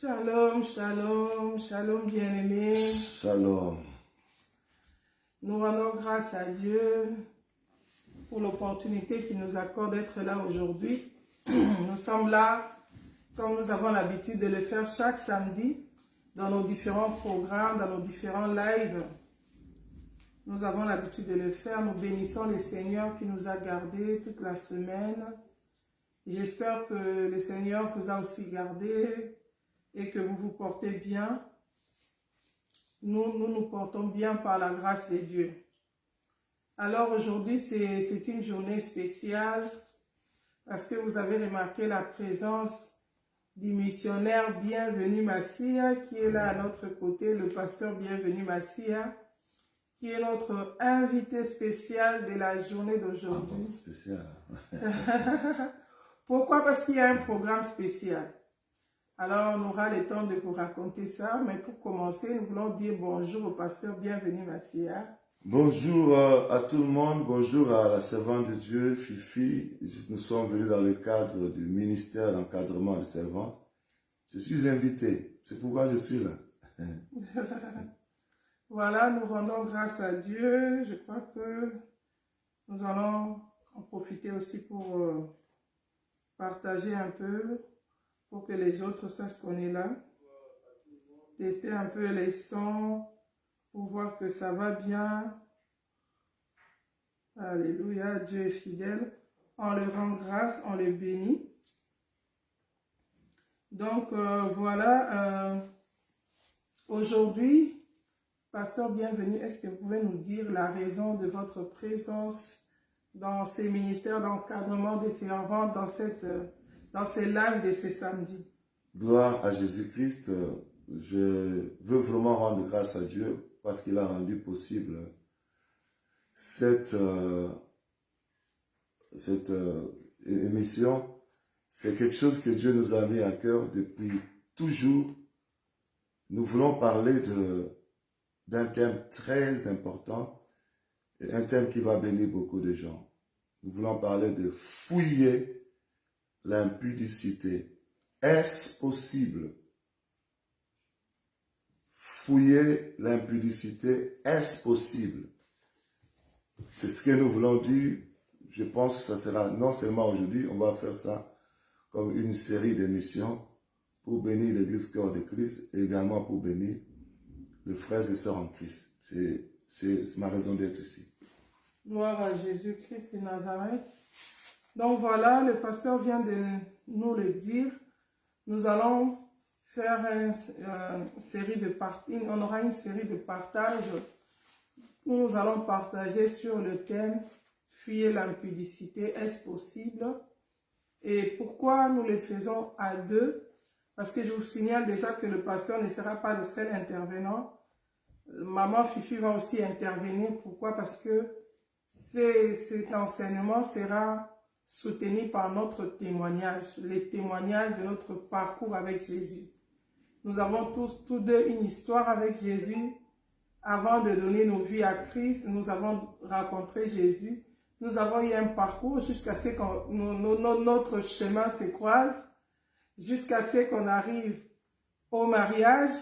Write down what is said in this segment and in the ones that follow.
Shalom, shalom, shalom bien-aimés. Shalom. Nous rendons grâce à Dieu pour l'opportunité qu'il nous accorde d'être là aujourd'hui. Nous sommes là, comme nous avons l'habitude de le faire chaque samedi, dans nos différents programmes, dans nos différents lives. Nous avons l'habitude de le faire. Nous bénissons le Seigneur qui nous a gardés toute la semaine. J'espère que le Seigneur vous a aussi gardés et que vous vous portez bien. Nous nous portons bien par la grâce de Dieu. Alors aujourd'hui, c'est une journée spéciale parce que vous avez remarqué la présence du missionnaire Bienvenu Massia qui est là à notre côté, le pasteur Bienvenu Massia, qui est notre invité spécial de la journée d'aujourd'hui. Ah bon, spécial. Pourquoi? Parce qu'il y a un programme spécial. Alors, on aura le temps de vous raconter ça, mais pour commencer, nous voulons dire bonjour au pasteur Bienvenu Massia. Bonjour à tout le monde, bonjour à la servante de Dieu, Fifi. Nous sommes venus dans le cadre du ministère d'encadrement des servantes. Je suis invité, c'est pourquoi je suis là. Voilà, nous rendons grâce à Dieu. Je crois que nous allons en profiter aussi pour partager un peu, pour que les autres sachent qu'on est là. Tester un peu les sons, pour voir que ça va bien. Alléluia, Dieu est fidèle. On le rend grâce, on le bénit. Donc voilà, aujourd'hui, pasteur Bienvenu, est-ce que vous pouvez nous dire la raison de votre présence dans ces ministères d'encadrement des servantes, dans ces lives de ce samedi? Gloire à Jésus-Christ. Je veux vraiment rendre grâce à Dieu parce qu'il a rendu possible cette émission. C'est quelque chose que Dieu nous a mis à cœur depuis toujours. Nous voulons parler d'un thème très important, et un thème qui va bénir beaucoup de gens. Nous voulons parler de fouiller l'impudicité. Est-ce possible? Fouiller l'impudicité, est-ce possible? C'est ce que nous voulons dire. Je pense que ça sera non seulement aujourd'hui, on va faire ça comme une série d'émissions pour bénir l'Église Corps de Christ et également pour bénir les frères et sœurs en Christ. C'est ma raison d'être ici. Gloire à Jésus-Christ de Nazareth. Donc voilà, le pasteur vient de nous le dire. Nous allons faire une série de parties. On aura une série de partages où nous allons partager sur le thème « Fuyer l'impudicité, est-ce possible ?» Et pourquoi nous le faisons à deux? Parce que je vous signale déjà que le pasteur ne sera pas le seul intervenant. Maman Fifi va aussi intervenir. Pourquoi? Parce que cet enseignement sera soutenu par notre témoignage, les témoignages de notre parcours avec Jésus. Nous avons tous deux une histoire avec Jésus. Avant de donner nos vies à Christ, nous avons rencontré Jésus. Nous avons eu un parcours jusqu'à ce que notre chemin se croise, jusqu'à ce qu'on arrive au mariage.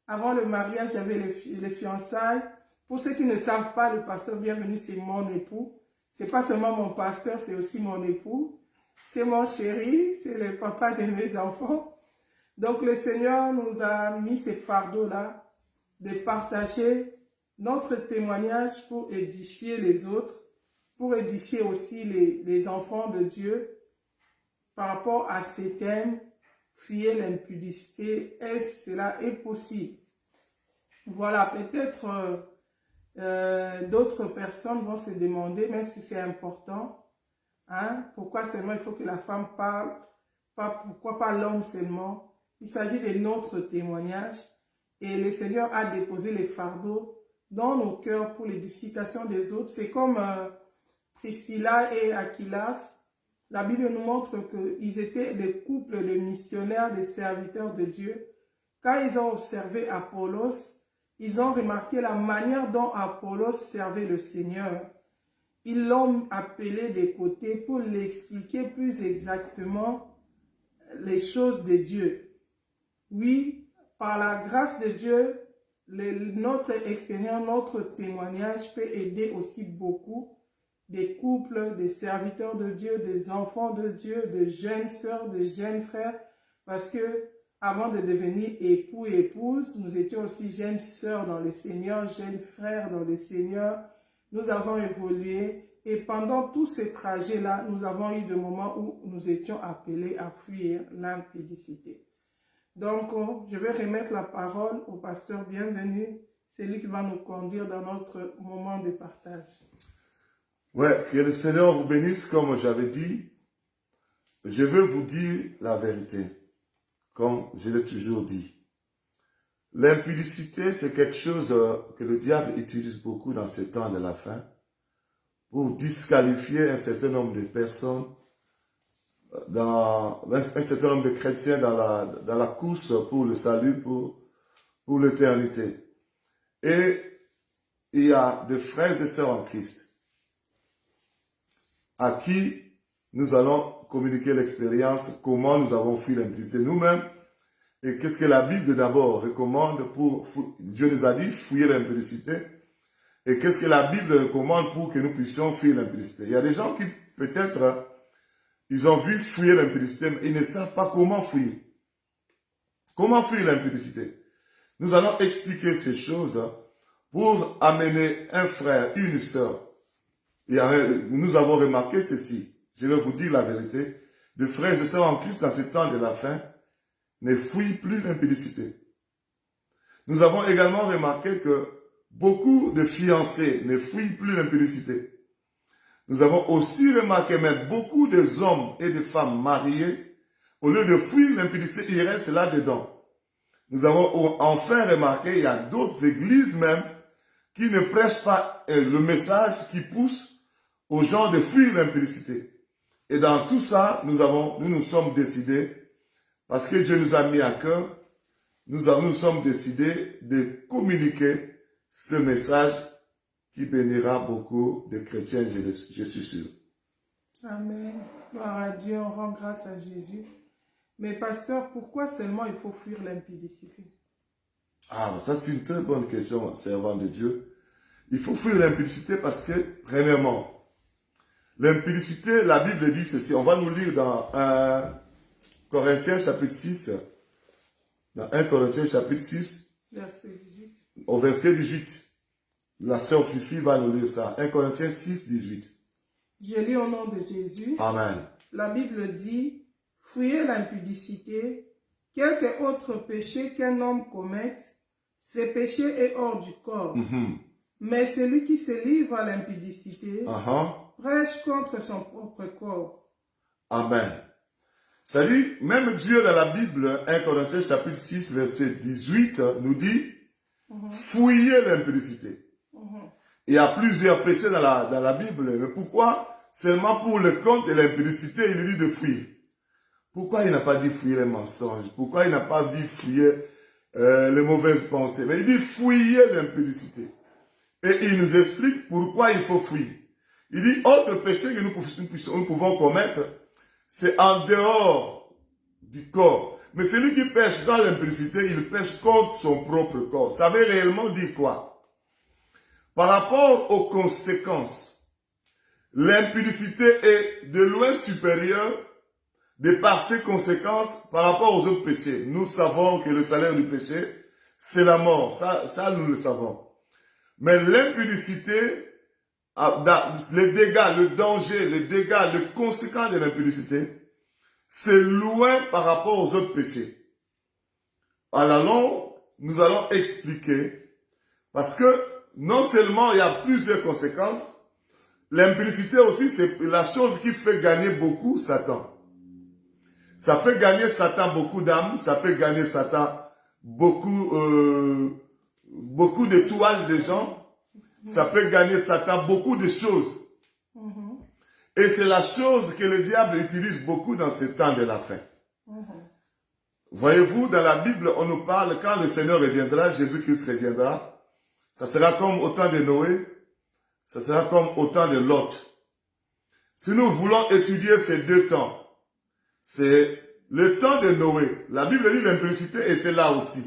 Avant le mariage, il y avait les fiançailles. Pour ceux qui ne savent pas, le pasteur Bienvenu, c'est mon époux. C'est pas seulement mon pasteur, c'est aussi mon époux. C'est mon chéri, c'est le papa de mes enfants. Donc le Seigneur nous a mis ces fardeaux-là de partager notre témoignage pour édifier les autres, pour édifier aussi les enfants de Dieu par rapport à ces thèmes. Fuyer l'impudicité, est-ce cela est possible? Voilà, peut-être d'autres personnes vont se demander, mais si c'est important, hein, pourquoi seulement il faut que la femme parle, pourquoi pas l'homme seulement? Il s'agit de notre témoignage et le Seigneur a déposé les fardeaux dans nos cœurs pour l'édification des autres. C'est comme Priscilla et Aquilas. La Bible nous montre qu'ils étaient des couples de missionnaires, des serviteurs de Dieu. Quand ils ont observé Apollos, ils ont remarqué la manière dont Apollos servait le Seigneur. Ils l'ont appelé des côtés pour lui expliquer plus exactement les choses de Dieu. Oui, par la grâce de Dieu, notre expérience, notre témoignage peut aider aussi beaucoup des couples, des serviteurs de Dieu, des enfants de Dieu, de jeunes sœurs, de jeunes frères, parce que avant de devenir époux et épouse, nous étions aussi jeunes sœurs dans le Seigneur, jeunes frères dans le Seigneur. Nous avons évolué et pendant tous ces trajets-là, nous avons eu des moments où nous étions appelés à fuir l'impudicité. Donc, je vais remettre la parole au pasteur bienvenu. C'est lui qui va nous conduire dans notre moment de partage. Ouais, que le Seigneur vous bénisse, comme j'avais dit. Je veux vous dire la vérité, comme je l'ai toujours dit. L'impudicité, c'est quelque chose que le diable utilise beaucoup dans ces temps de la fin pour disqualifier un certain nombre de personnes, un certain nombre de chrétiens dans la course pour le salut, pour l'éternité. Et il y a des frères et sœurs en Christ à qui nous allons communiquer l'expérience, comment nous avons fui l'impudicité nous-mêmes, et qu'est-ce que la Bible d'abord recommande pour, Dieu nous a dit, fouiller l'impudicité, et qu'est-ce que la Bible recommande pour que nous puissions fuir l'impudicité. Il y a des gens qui, peut-être, ils ont vu fouiller l'impudicité, mais ils ne savent pas comment fouiller. Comment fuir l'impudicité? Nous allons expliquer ces choses pour amener un frère, une sœur. Et nous avons remarqué ceci. Je vais vous dire la vérité. Les frères et sœurs en Christ, dans ce temps de la fin, ne fouillent plus l'impudicité. Nous avons également remarqué que beaucoup de fiancés ne fouillent plus l'impudicité. Nous avons aussi remarqué même beaucoup de hommes et de femmes mariés, au lieu de fuir l'impudicité, ils restent là-dedans. Nous avons enfin remarqué, il y a d'autres églises même qui ne prêchent pas le message qui pousse aux gens de fuir l'impudicité. Et dans tout ça, nous nous sommes décidés, parce que Dieu nous a mis à cœur, nous sommes décidés de communiquer ce message qui bénira beaucoup de chrétiens, je suis sûr. Amen. Gloire à Dieu, on rend grâce à Jésus. Mais pasteur, pourquoi seulement il faut fuir l'impudicité? Ah, ça c'est une très bonne question, servant de Dieu. Il faut fuir l'impudicité parce que, premièrement, l'impudicité, la Bible dit ceci. On va nous lire dans 1 Corinthiens chapitre 6. Dans 1 Corinthiens chapitre 6. Verset 18. Au verset 18. La sœur Fifi va nous lire ça. 1 Corinthiens 6, 18. Je lis au nom de Jésus. Amen. La Bible dit, fuyez l'impudicité, quelque autre péché qu'un homme commette, ce péché est hors du corps. Mais celui qui se livre à l'impudicité prêche contre son propre corps. Amen. Ça dit, même Dieu dans la Bible, 1 Corinthiens chapitre 6, verset 18, nous dit, fouillez l'impudicité. Il y a plusieurs péchés dans la Bible, mais pourquoi seulement pour le compte de l'impudicité, il dit de fuir? Pourquoi il n'a pas dit fuir les mensonges? Pourquoi il n'a pas dit fuir les mauvaises pensées? Mais il dit fouiller l'impudicité. Et il nous explique pourquoi il faut fuir. Il dit, autre péché que nous pouvons commettre, c'est en dehors du corps. Mais celui qui pêche dans l'impudicité, il pêche contre son propre corps. Ça veut réellement dire quoi? Par rapport aux conséquences, l'impudicité est de loin supérieure de par ses conséquences par rapport aux autres péchés. Nous savons que le salaire du péché, c'est la mort. Ça, nous le savons. Mais l'impudicité, les dégâts, le danger, les dégâts, les conséquences de l'impudicité, c'est loin par rapport aux autres péchés. À la longue, nous allons expliquer, parce que non seulement il y a plusieurs conséquences, l'impudicité aussi, c'est la chose qui fait gagner beaucoup Satan. Ça fait gagner Satan beaucoup d'âmes, ça fait gagner Satan beaucoup d'étoiles de gens, ça peut gagner Satan beaucoup de choses. Et c'est la chose que le diable utilise beaucoup dans ce temps de la fin. Voyez-vous, dans la Bible, on nous parle, quand le Seigneur reviendra, Jésus-Christ reviendra, ça sera comme au temps de Noé, ça sera comme au temps de Lot. Si nous voulons étudier ces deux temps, c'est le temps de Noé, la Bible dit l'impudicité était là aussi.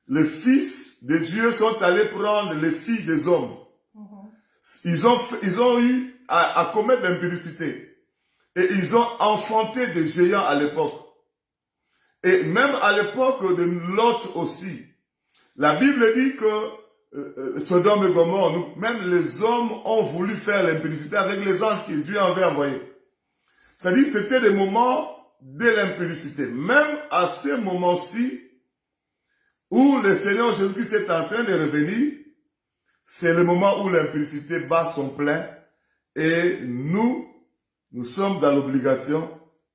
Les fils de Dieu sont allés prendre les filles des hommes. Ils ont eu à commettre l'impudicité. Et ils ont enfanté des géants à l'époque. Et même à l'époque de Lot aussi. La Bible dit que Sodome et Gomorrhe, même les hommes ont voulu faire l'impudicité avec les anges que Dieu avait envoyés. C'est-à-dire que c'était des moments de l'impudicité. Même à ces moments-ci, où le Seigneur Jésus-Christ est en train de revenir, c'est le moment où l'impudicité bat son plein et nous sommes dans l'obligation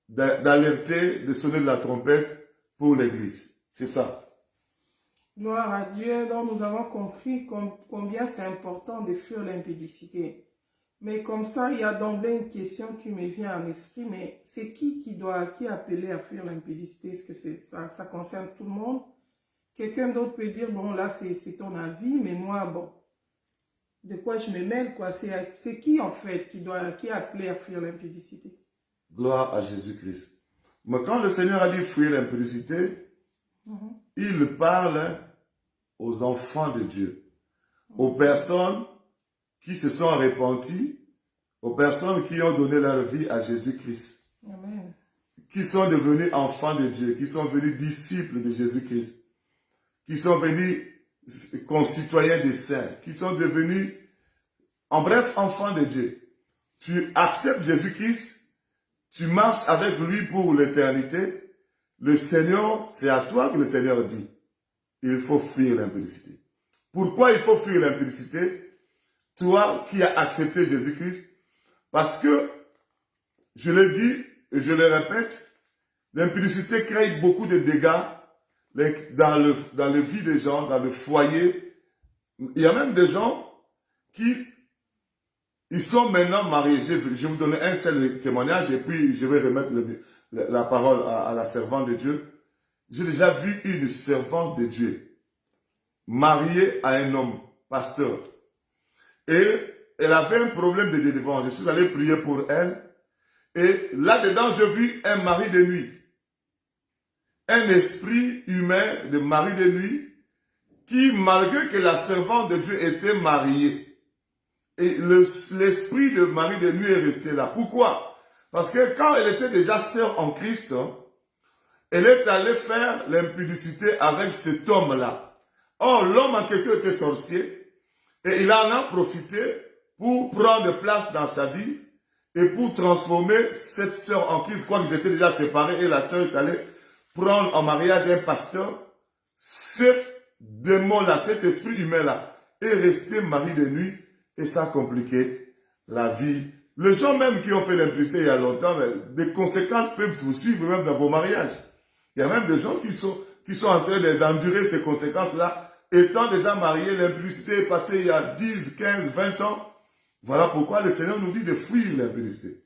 d'alerter, de sonner de la trompette pour l'Église. C'est ça. Gloire à Dieu, donc nous avons compris combien c'est important de fuir l'impudicité. Mais comme ça, il y a d'emblée une question qui me vient à l'esprit, mais c'est qui est appelé à fuir l'impudicité? Est-ce que ça concerne tout le monde? Quelqu'un d'autre peut dire, bon là c'est ton avis, mais moi, bon, de quoi je me mêle, quoi? C'est qui en fait qui est appelé à fuir l'impudicité? Gloire à Jésus-Christ. Mais quand le Seigneur a dit fuir l'impudicité, il parle aux enfants de Dieu, aux personnes qui se sont repenties, aux personnes qui ont donné leur vie à Jésus-Christ, qui sont devenus enfants de Dieu, qui sont venus disciples de Jésus-Christ, qui sont venus concitoyens des saints, qui sont devenus, en bref, enfants de Dieu. Tu acceptes Jésus-Christ, tu marches avec lui pour l'éternité. Le Seigneur, c'est à toi que le Seigneur dit, il faut fuir l'impudicité. Pourquoi il faut fuir l'impudicité? Toi qui as accepté Jésus-Christ, parce que, je le dis et je le répète, l'impudicité crée beaucoup de dégâts dans le vie des gens, dans le foyer. Il y a même des gens ils sont maintenant mariés. Je vais vous donner un seul témoignage et puis je vais remettre la parole à la servante de Dieu. J'ai déjà vu une servante de Dieu mariée à un homme, pasteur. Et elle avait un problème de délivrance. Je suis allé prier pour elle. Et là-dedans, j'ai vu un mari de nuit. Un esprit humain de mari de nuit qui, malgré que la servante de Dieu était mariée, et l'esprit de mari de nuit est resté là. Pourquoi? Parce que quand elle était déjà sœur en Christ, elle est allée faire l'impudicité avec cet homme-là. Or, l'homme en question était sorcier et il en a profité pour prendre place dans sa vie et pour transformer cette sœur en Christ. Quand ils étaient déjà séparés et la sœur est allée prendre en mariage un pasteur, ce démon-là, cet esprit humain-là est resté mari de nuit et ça a compliqué la vie. Les gens même qui ont fait l'impudicité il y a longtemps, des conséquences peuvent vous suivre même dans vos mariages. Il y a même des gens qui sont en train d'endurer ces conséquences-là, étant déjà mariés. L'impudicité est passée il y a 10, 15, 20 ans. Voilà pourquoi le Seigneur nous dit de fuir l'impudicité.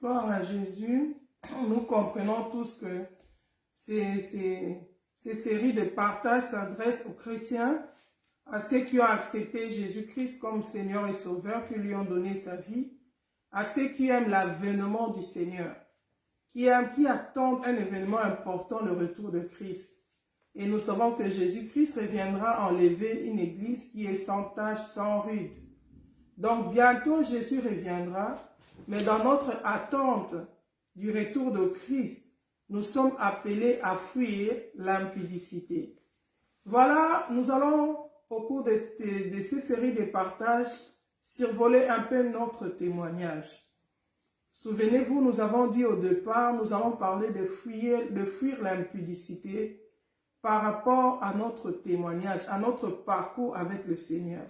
Gloire à Jésus. Nous comprenons tous que ces séries de partages s'adressent aux chrétiens, à ceux qui ont accepté Jésus-Christ comme Seigneur et Sauveur, qui lui ont donné sa vie, à ceux qui aiment l'avènement du Seigneur, qui attendent un événement important, le retour de Christ. Et nous savons que Jésus-Christ reviendra enlever une église qui est sans tache, sans ride. Donc bientôt Jésus reviendra, mais dans notre attente du retour de Christ, nous sommes appelés à fuir l'impudicité. Voilà, nous allons, au cours de ces séries de partages, survoler un peu notre témoignage. Souvenez-vous, nous avons dit au départ, nous avons parlé de fuir l'impudicité par rapport à notre témoignage, à notre parcours avec le Seigneur.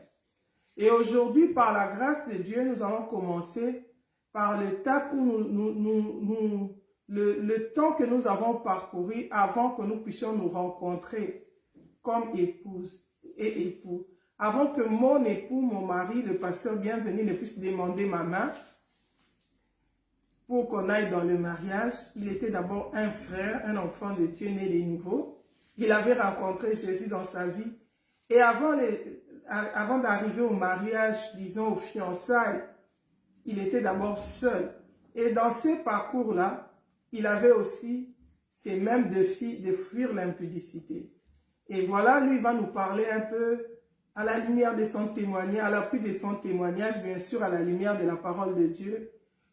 Et aujourd'hui, par la grâce de Dieu, nous allons commencer par l'étape où le temps que nous avons parcouru avant que nous puissions nous rencontrer comme épouse et époux. Avant que mon époux, mon mari, le pasteur bienvenu, ne puisse demander ma main pour qu'on aille dans le mariage, il était d'abord un frère, un enfant de Dieu né de nouveau. Il avait rencontré Jésus dans sa vie. Et avant d'arriver au mariage, disons aux fiançailles, il était d'abord seul. Et dans ces parcours-là, il avait aussi ces mêmes défis de fuir l'impudicité. Et voilà, lui va nous parler un peu à la lumière de son témoignage, à l'appui de son témoignage, bien sûr, à la lumière de la parole de Dieu,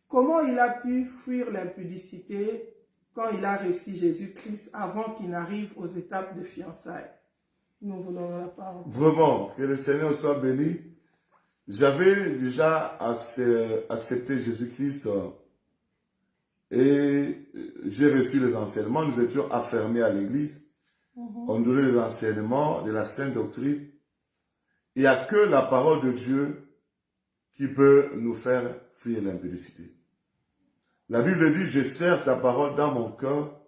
comment il a pu fuir l'impudicité quand il a reçu Jésus-Christ avant qu'il n'arrive aux étapes de fiançailles. Nous voulons la parole. Vraiment, que le Seigneur soit béni. J'avais déjà accepté Jésus-Christ et j'ai reçu les enseignements. Nous étions affermés à l'église. On donnait les enseignements de la sainte doctrine. Il n'y a que la parole de Dieu qui peut nous faire fuir l'impudicité. La Bible dit, je serre ta parole dans mon cœur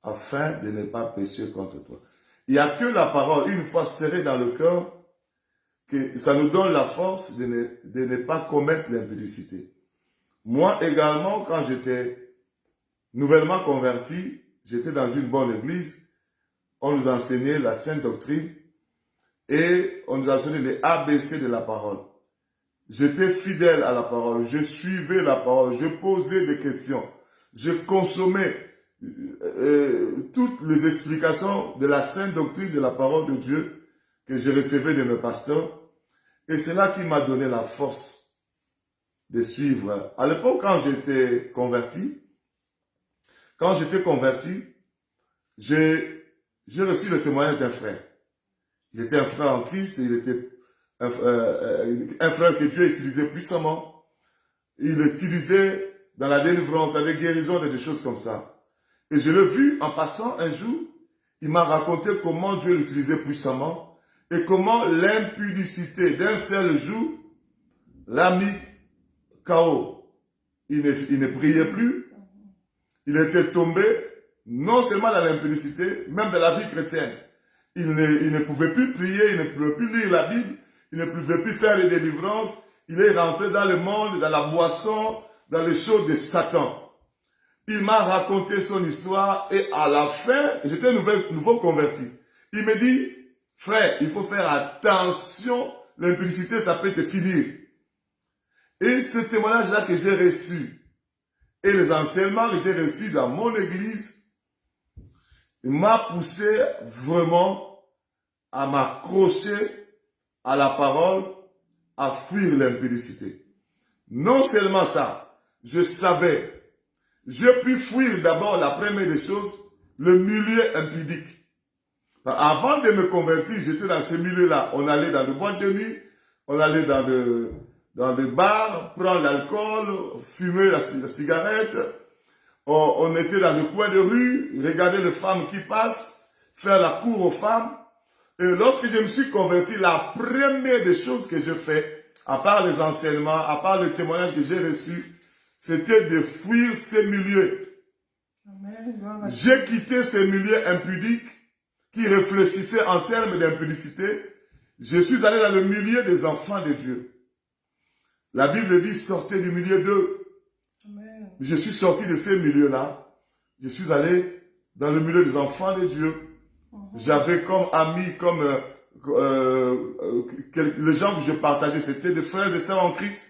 afin de ne pas pécher contre toi. Il n'y a que la parole, une fois serrée dans le cœur, que ça nous donne la force de ne pas commettre l'impudicité. Moi également, quand j'étais nouvellement converti, j'étais dans une bonne église, on nous enseignait la sainte doctrine et on nous enseignait les ABC de la parole. J'étais fidèle à la parole, je suivais la parole, je posais des questions, je consommais toutes les explications de la sainte doctrine de la parole de Dieu que je recevais de mes pasteurs. Et c'est là qui m'a donné la force de suivre. À l'époque, quand j'étais converti, j'ai reçu le témoignage d'un frère. Il était un frère en Christ, il était un frère que Dieu utilisait puissamment. Il l'utilisait dans la délivrance, dans les guérisons, des choses comme ça. Et je l'ai vu en passant un jour, il m'a raconté comment Dieu l'utilisait puissamment et comment l'impudicité d'un seul jour l'a mis KO. Il ne priait plus, il était tombé non seulement dans l'impudicité, même dans la vie chrétienne. Il ne pouvait plus prier, il ne pouvait plus lire la Bible, il ne pouvait plus faire les délivrances. Il est rentré dans le monde, dans la boisson, dans les choses de Satan. Il m'a raconté son histoire et à la fin, j'étais nouveau converti. Il me dit, frère, il faut faire attention, l'impudicité, ça peut te finir. Et ce témoignage-là que j'ai reçu, et les enseignements que j'ai reçus dans mon église, il m'a poussé vraiment à m'accrocher à la parole, à fuir l'impudicité. Non seulement ça, je savais, j'ai pu fuir d'abord la première des choses, le milieu impudique. Avant de me convertir, j'étais dans ce milieu-là. On allait dans les boîtes de nuit, on allait dans le bar, prendre l'alcool, fumer la cigarette. On était dans le coin de rue, regarder les femmes qui passent, faire la cour aux femmes. Et lorsque je me suis converti, la première des choses que je fais, à part les enseignements, à part le témoignage que j'ai reçu, c'était de fuir ces milieux. J'ai quitté ces milieux impudiques qui réfléchissaient en termes d'impudicité. Je suis allé dans le milieu des enfants de Dieu. La Bible dit, sortez du milieu d'eux. Je suis sorti de ces milieux-là. Je suis allé dans le milieu des enfants de Dieu. J'avais comme amis, comme les gens que je partageais, c'était des frères et sœurs en Christ.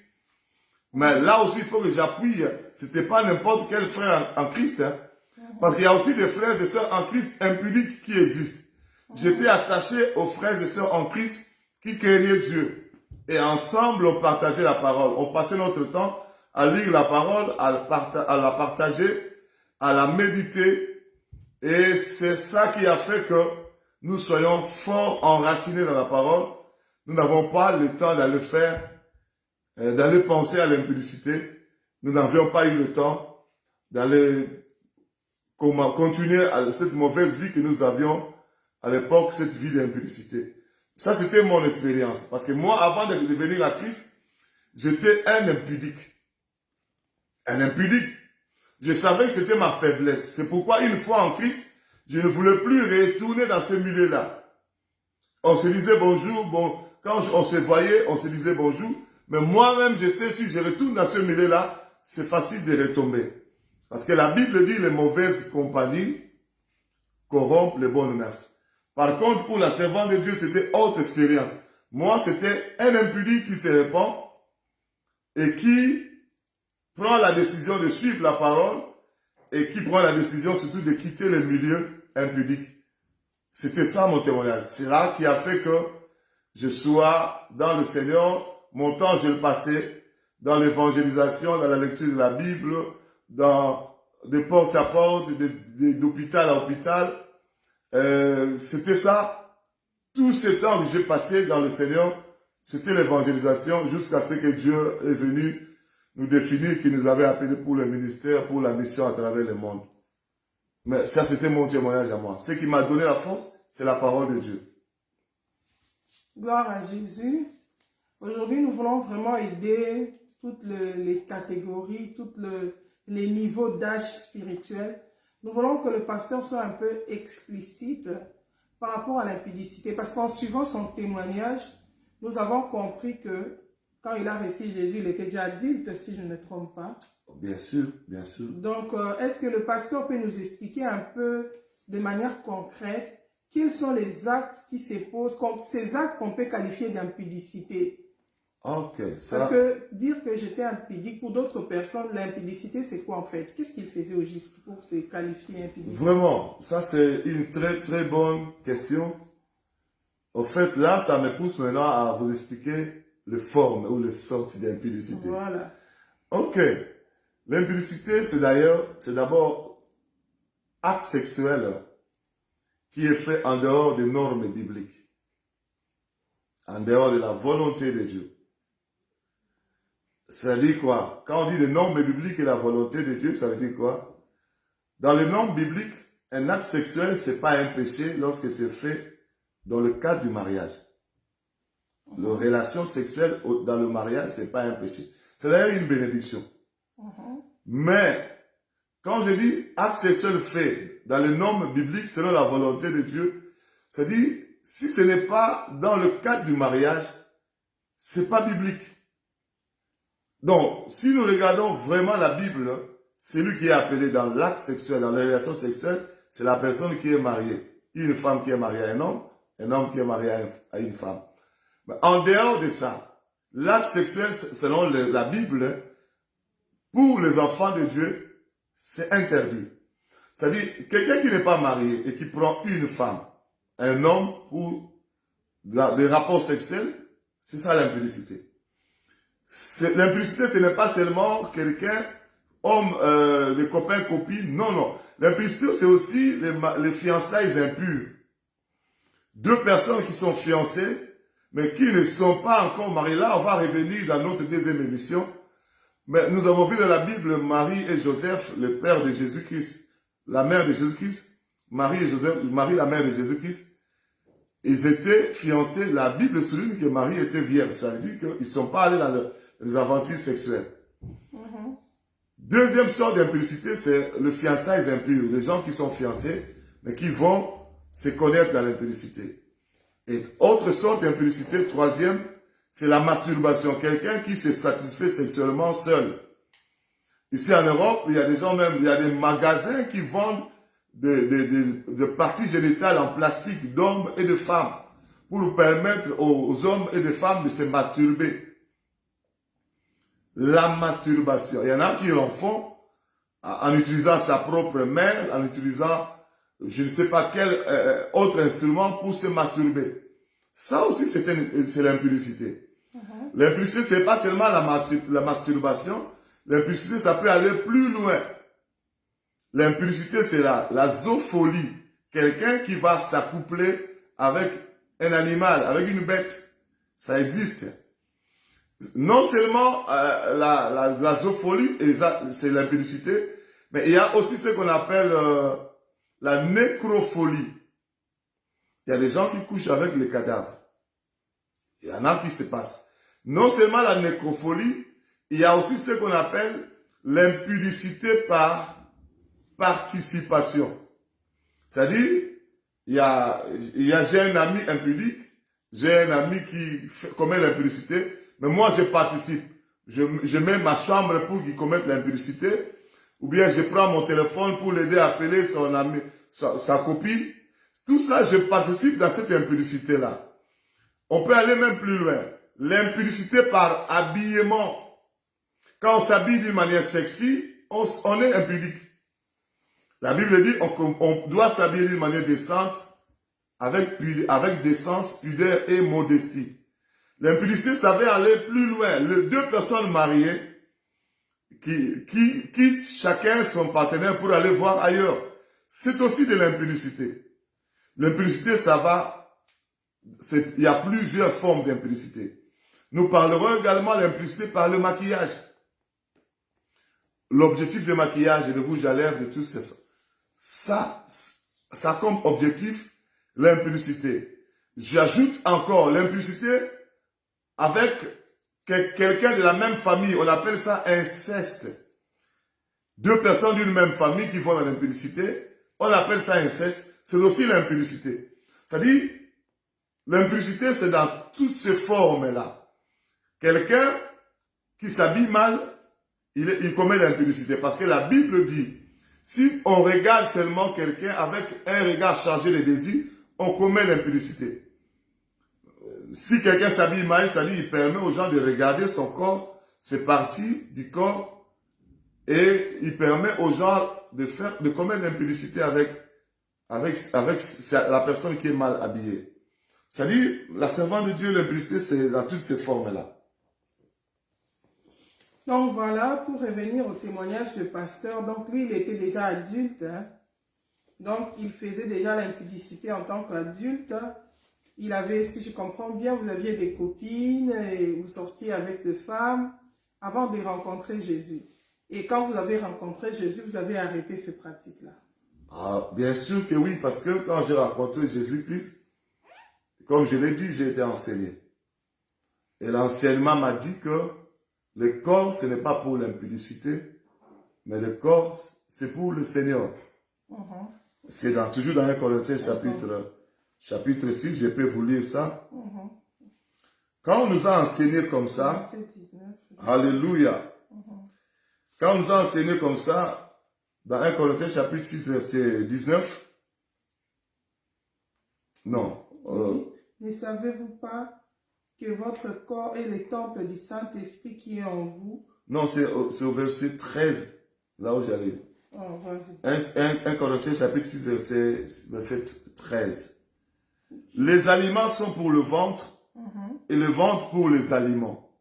Mais là aussi, il faut que j'appuie. C'était pas n'importe quel frère en Christ. Hein. Parce qu'il y a aussi des frères et sœurs en Christ impudiques qui existent. J'étais attaché aux frères et sœurs en Christ qui craignaient Dieu. Et ensemble, on partageait la parole. On passait notre temps à lire la parole, à la partager, à la méditer. Et c'est ça qui a fait que nous soyons fort enracinés dans la parole. Nous n'avons pas le temps d'aller faire, d'aller penser à l'impudicité. Nous n'avions pas eu le temps d'aller continuer à cette mauvaise vie que nous avions à l'époque, cette vie d'impudicité. Ça, c'était mon expérience. Parce que moi, avant de devenir à Christ, j'étais un impudique. Un impudique. Je savais que c'était ma faiblesse. C'est pourquoi, une fois en Christ, je ne voulais plus retourner dans ce milieu-là. On se disait bonjour, bon, quand on se voyait, on se disait bonjour. Mais moi-même, je sais, si je retourne dans ce milieu-là, c'est facile de retomber. Parce que la Bible dit les mauvaises compagnies corrompent les bonnes mœurs. Par contre, pour la servante de Dieu, c'était autre expérience. Moi, c'était un impudique qui se répand et qui prend la décision de suivre la parole et qui prend la décision surtout de quitter le milieu impudique. C'était ça mon témoignage. C'est là qui a fait que je sois dans le Seigneur. Mon temps, je le passais dans l'évangélisation, dans la lecture de la Bible, dans des porte à porte, d'hôpital à hôpital. C'était ça. Tout ce temps que j'ai passé dans le Seigneur, c'était l'évangélisation jusqu'à ce que Dieu est venu nous définir qu'il nous avait appelés pour le ministère, pour la mission à travers le monde. Mais ça, c'était mon témoignage à moi. Ce qui m'a donné la force, c'est la parole de Dieu. Gloire à Jésus. Aujourd'hui, nous voulons vraiment aider toutes les catégories, tous les niveaux d'âge spirituel. Nous voulons que le pasteur soit un peu explicite par rapport à l'impudicité. Parce qu'en suivant son témoignage, nous avons compris que quand il a reçu Jésus, il était déjà adulte, si je ne me trompe pas. Bien sûr, bien sûr. Donc, est-ce que le pasteur peut nous expliquer un peu de manière concrète quels sont les actes qui se posent, ces actes qu'on peut qualifier d'impudicité? Ok. Ça... Parce que dire que j'étais impudique, pour d'autres personnes, l'impudicité, c'est quoi en fait? Qu'est-ce qu'il faisait au juste pour se qualifier impudique? Vraiment, ça c'est une très très bonne question. Au fait, là, ça me pousse maintenant à vous expliquer les formes ou les sortes d'impudicité. Voilà. Ok. L'impudicité, c'est d'abord acte sexuel qui est fait en dehors des normes bibliques, en dehors de la volonté de Dieu. Ça dit quoi? Quand on dit les normes bibliques et la volonté de Dieu, ça veut dire quoi? Dans les normes bibliques, un acte sexuel, ce n'est pas un péché lorsque c'est fait dans le cadre du mariage. La relation sexuelle dans le mariage, ce n'est pas un péché. C'est d'ailleurs une bénédiction. Mais, quand je dis acte sexuel fait dans les normes bibliques selon la volonté de Dieu, c'est-à-dire, si ce n'est pas dans le cadre du mariage, ce n'est pas biblique. Donc, si nous regardons vraiment la Bible, celui qui est appelé dans l'acte sexuel, dans les relations sexuelles, c'est la personne qui est mariée. Une femme qui est mariée à un homme qui est marié à une femme. Mais en dehors de ça, l'acte sexuel, selon la Bible, pour les enfants de Dieu, c'est interdit. C'est-à-dire, quelqu'un qui n'est pas marié et qui prend une femme, un homme pour des rapports sexuels, c'est ça l'impudicité. L'impudicité, ce n'est pas seulement quelqu'un, homme, des copains, copines, non, non. L'impudicité, c'est aussi les fiançailles impures. Deux personnes qui sont fiancées, mais qui ne sont pas encore mariées. Là, on va revenir dans notre deuxième émission. Mais nous avons vu dans la Bible Marie et Joseph, le père de Jésus-Christ, la mère de Jésus-Christ, Marie et Joseph, Marie la mère de Jésus-Christ, ils étaient fiancés. La Bible souligne que Marie était vierge. Ça veut dire qu'ils ne sont pas allés dans les aventures sexuelles. Deuxième sorte d'impudicité, c'est le fiançailles impur. Les gens qui sont fiancés, mais qui vont se connaître dans l'impudicité. Et autre sorte d'impudicité, troisième, c'est la masturbation. Quelqu'un qui se satisfait sexuellement seul. Ici en Europe, il y a des gens même, il y a des magasins qui vendent de parties génitales en plastique d'hommes et de femmes pour permettre aux hommes et aux femmes de se masturber. La masturbation. Il y en a qui l'en font en utilisant sa propre main, en utilisant je ne sais pas quel autre instrument pour se masturber. Ça aussi, c'est l'impudicité. L'impudicité, ce n'est pas seulement la masturbation. L'impudicité, ça peut aller plus loin. L'impudicité, c'est la zoophilie. Quelqu'un qui va s'accoupler avec un animal, avec une bête. Ça existe. Non seulement la zoophilie, c'est l'impudicité, mais il y a aussi ce qu'on appelle la nécrophilie. Il y a des gens qui couchent avec les cadavres. Il y en a qui se passent. Non seulement la nécrophilie, il y a aussi ce qu'on appelle l'impudicité par participation. C'est-à-dire, j'ai un ami impudique, j'ai un ami qui commet l'impudicité, mais moi je participe. Je mets ma chambre pour qu'il commette l'impudicité, ou bien je prends mon téléphone pour l'aider à appeler son ami, sa copine. Tout ça, je participe dans cette impudicité-là. On peut aller même plus loin. L'impudicité par habillement. Quand on s'habille d'une manière sexy, on est impudique. La Bible dit on doit s'habiller d'une manière décente, avec décence, pudeur et modestie. L'impudicité, ça va aller plus loin. Les deux personnes mariées qui quittent chacun son partenaire pour aller voir ailleurs. C'est aussi de l'impudicité. L'impudicité, il y a plusieurs formes d'impudicité. Nous parlerons également de l'impudicité par le maquillage. L'objectif du maquillage et de rouge à lèvres, de tout ça comme objectif l'impudicité. J'ajoute encore l'impudicité avec quelqu'un de la même famille. On appelle ça inceste. Deux personnes d'une même famille qui vont dans l'impudicité, on appelle ça inceste. C'est aussi l'impudicité. C'est-à-dire, l'impudicité, c'est dans toutes ces formes-là. Quelqu'un qui s'habille mal, il commet l'impudicité. Parce que la Bible dit, si on regarde seulement quelqu'un avec un regard chargé de désir, on commet l'impudicité. Si quelqu'un s'habille mal, ça dit, il permet aux gens de regarder son corps, ses parties du corps, et il permet aux gens de commettre l'impudicité avec la personne qui est mal habillée. C'est-à-dire, la servante de Dieu, l'impudicité, c'est dans toutes ces formes-là. Donc voilà, pour revenir au témoignage du pasteur, donc lui, il était déjà adulte, hein. Donc il faisait déjà l'impudicité en tant qu'adulte. Il avait, si je comprends bien, vous aviez des copines et vous sortiez avec des femmes avant de rencontrer Jésus. Et quand vous avez rencontré Jésus, vous avez arrêté ces pratiques-là. Ah, bien sûr que oui, parce que quand j'ai rencontré Jésus-Christ, comme je l'ai dit, j'ai été enseigné. Et l'enseignement m'a dit que le corps, ce n'est pas pour l'impudicité, mais le corps, c'est pour le Seigneur. C'est toujours dans 1 Corinthiens chapitre 6, je peux vous lire ça. Quand on nous a enseigné comme ça, alléluia. Quand on nous a enseigné comme ça, dans 1 Corinthiens chapitre 6, verset 19, non. Ne savez-vous pas que votre corps est le temple du Saint-Esprit qui est en vous? Non, c'est au verset 13, là où j'allais. Oh, vas-y. 1 Corinthiens chapitre 6, verset 13. Les aliments sont pour le ventre et le ventre pour les aliments.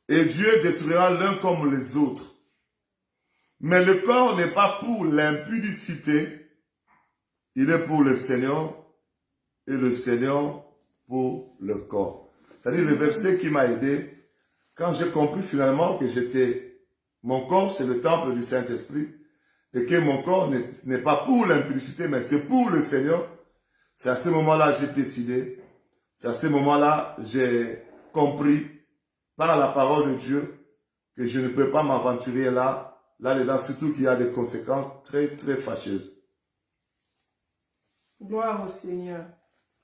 Et Dieu détruira l'un comme les autres. Mais le corps n'est pas pour l'impudicité, il est pour le Seigneur et le Seigneur pour le corps. C'est-à-dire le verset qui m'a aidé, quand j'ai compris finalement que mon corps c'est le temple du Saint-Esprit et que mon corps n'est pas pour l'impudicité mais c'est pour le Seigneur. C'est à ce moment-là que j'ai décidé, c'est à ce moment-là que j'ai compris par la parole de Dieu que je ne peux pas m'aventurer là-dedans, surtout qu'il y a des conséquences très, très fâcheuses. Gloire au Seigneur.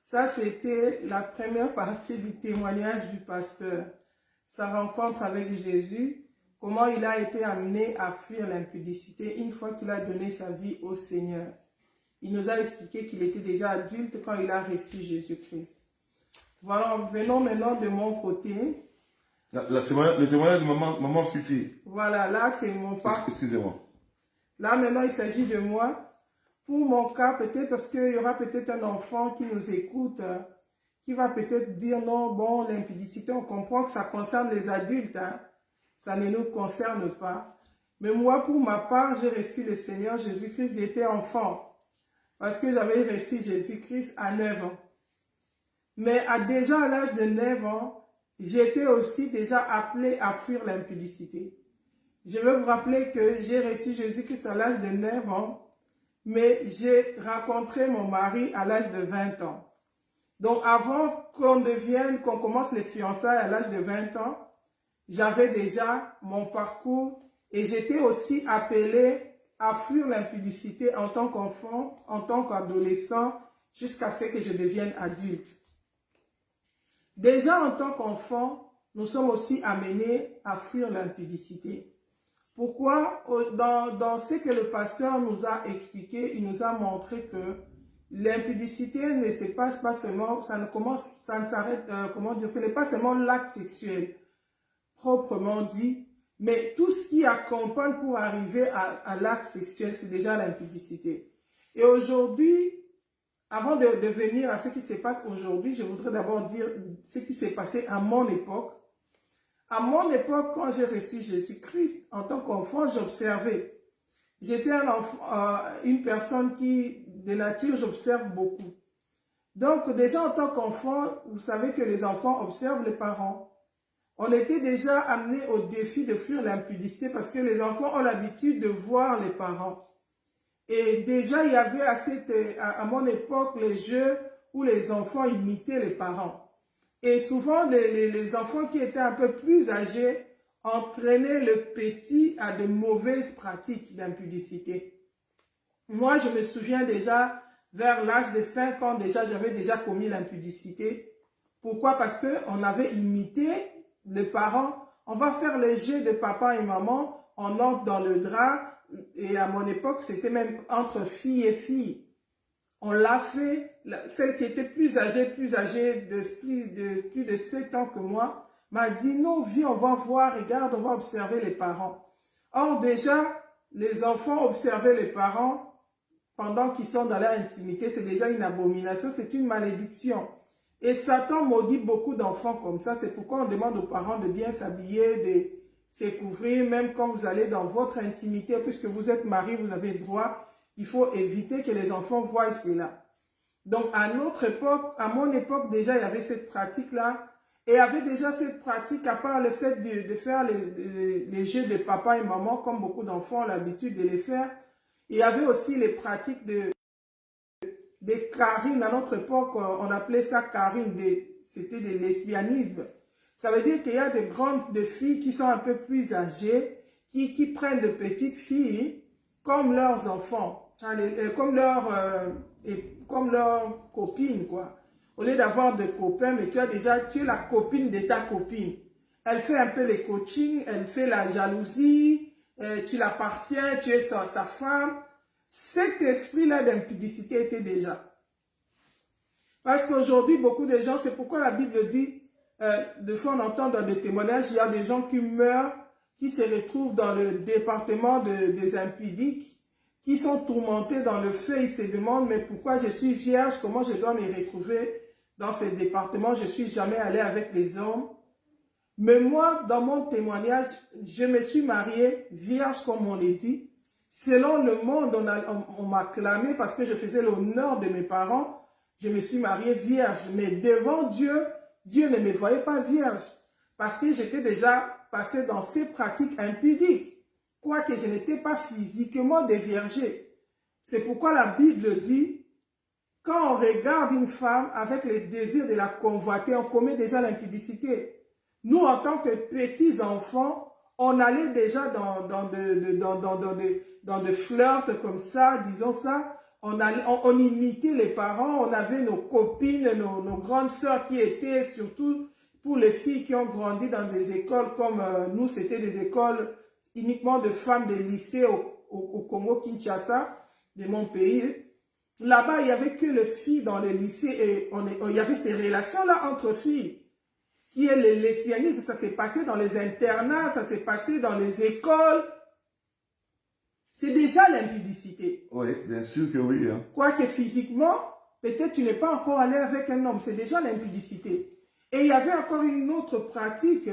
Ça, c'était la première partie du témoignage du pasteur. Sa rencontre avec Jésus, comment il a été amené à fuir l'impudicité une fois qu'il a donné sa vie au Seigneur. Il nous a expliqué qu'il était déjà adulte quand il a reçu Jésus-Christ. Voilà, venons maintenant de mon côté. Le témoignage de maman Fifi. Voilà, là c'est mon parcours. Excusez-moi. Là maintenant il s'agit de moi. Pour mon cas, peut-être parce qu'il y aura peut-être un enfant qui nous écoute, qui va peut-être dire non, bon, l'impudicité, on comprend que ça concerne les adultes, hein. Ça ne nous concerne pas. Mais moi, pour ma part, j'ai reçu le Seigneur Jésus-Christ, j'étais enfant. Parce que j'avais reçu Jésus-Christ à 9 ans. Mais déjà à l'âge de 9 ans, j'étais aussi déjà appelé à fuir l'impudicité. Je veux vous rappeler que j'ai reçu Jésus-Christ à l'âge de 9 ans, mais j'ai rencontré mon mari à l'âge de 20 ans. Donc avant qu'on commence les fiançailles à l'âge de 20 ans, j'avais déjà mon parcours et j'étais aussi appelé à fuir l'impudicité en tant qu'enfant, en tant qu'adolescent, jusqu'à ce que je devienne adulte. Déjà en tant qu'enfant, nous sommes aussi amenés à fuir l'impudicité. Pourquoi? Dans ce que le pasteur nous a expliqué, il nous a montré que l'impudicité ne se passe pas seulement, ça ne s'arrête, ce n'est pas seulement l'acte sexuel proprement dit, Mais tout ce qui accompagne pour arriver à l'acte sexuel, c'est déjà l'impudicité. Et aujourd'hui, avant de venir à ce qui se passe aujourd'hui, je voudrais d'abord dire ce qui s'est passé à mon époque. À mon époque, quand j'ai reçu Jésus-Christ, en tant qu'enfant, j'observais. J'étais une personne qui, de nature, j'observe beaucoup. Donc, déjà en tant qu'enfant, vous savez que les enfants observent les parents. On était déjà amené au défi de fuir l'impudicité parce que les enfants ont l'habitude de voir les parents. Et déjà, il y avait à mon époque les jeux où les enfants imitaient les parents. Et souvent, les enfants qui étaient un peu plus âgés entraînaient le petit à de mauvaises pratiques d'impudicité. Moi, je me souviens déjà, vers l'âge de 5 ans, déjà, j'avais déjà commis l'impudicité. Pourquoi? Parce qu'on avait imité les parents. On va faire les jeux de papa et maman, on entre dans le drap, et à mon époque, c'était même entre filles et filles. On l'a fait, celle qui était plus âgée de plus de 7 ans que moi, m'a dit non, viens, on va voir, regarde, on va observer les parents. Or déjà, les enfants observaient les parents pendant qu'ils sont dans leur intimité, c'est déjà une abomination, c'est une malédiction. Et Satan maudit beaucoup d'enfants comme ça, c'est pourquoi on demande aux parents de bien s'habiller, de se couvrir, même quand vous allez dans votre intimité, puisque vous êtes marié, vous avez droit. Il faut éviter que les enfants voient cela. Donc, à notre époque, à mon époque, déjà, il y avait cette pratique-là. Et il y avait déjà cette pratique, à part le fait de faire les jeux de papa et maman, comme beaucoup d'enfants ont l'habitude de les faire. Il y avait aussi les pratiques des carines. À notre époque, on appelait ça carine, c'était des lesbianismes. Ça veut dire qu'il y a des filles qui sont un peu plus âgées, qui prennent de petites filles comme leurs enfants, comme leurs copines, quoi. Au lieu d'avoir des copains, mais tu es la copine de ta copine. Elle fait un peu les coachings, elle fait la jalousie, tu l'appartiens, tu es sa femme. Cet esprit-là d'impudicité était déjà. Parce qu'aujourd'hui, beaucoup de gens, c'est pourquoi la Bible dit, des fois on entend dans des témoignages, il y a des gens qui meurent, qui se retrouvent dans le département des impudiques, qui sont tourmentés dans le feu, ils se demandent, mais pourquoi je suis vierge, comment je dois me retrouver dans ce département, je ne suis jamais allée avec les hommes. Mais moi, dans mon témoignage, je me suis mariée vierge, comme on l'a dit. Selon le monde, on m'a clamé parce que je faisais l'honneur de mes parents, je me suis mariée vierge. Mais devant Dieu, Dieu ne me voyait pas vierge parce que j'étais déjà passée dans ces pratiques impudiques. Quoique je n'étais pas physiquement déviergée. C'est pourquoi la Bible dit, quand on regarde une femme avec le désir de la convoiter, on commet déjà l'impudicité. Nous, en tant que petits enfants, on allait déjà dans des flirts comme ça, disons ça. On imitait les parents, on avait nos copines, nos grandes sœurs qui étaient, surtout pour les filles qui ont grandi dans des écoles comme nous, c'était des écoles uniquement de femmes de lycée au Congo-Kinshasa, de mon pays. Là-bas, il n'y avait que les filles dans les lycées et il y avait ces relations-là entre filles. Qui est le lesbianisme, ça s'est passé dans les internats, ça s'est passé dans les écoles. C'est déjà l'impudicité. Oui, bien sûr que oui. Hein. Quoique physiquement, peut-être tu n'es pas encore allé avec un homme, c'est déjà l'impudicité. Et il y avait encore une autre pratique.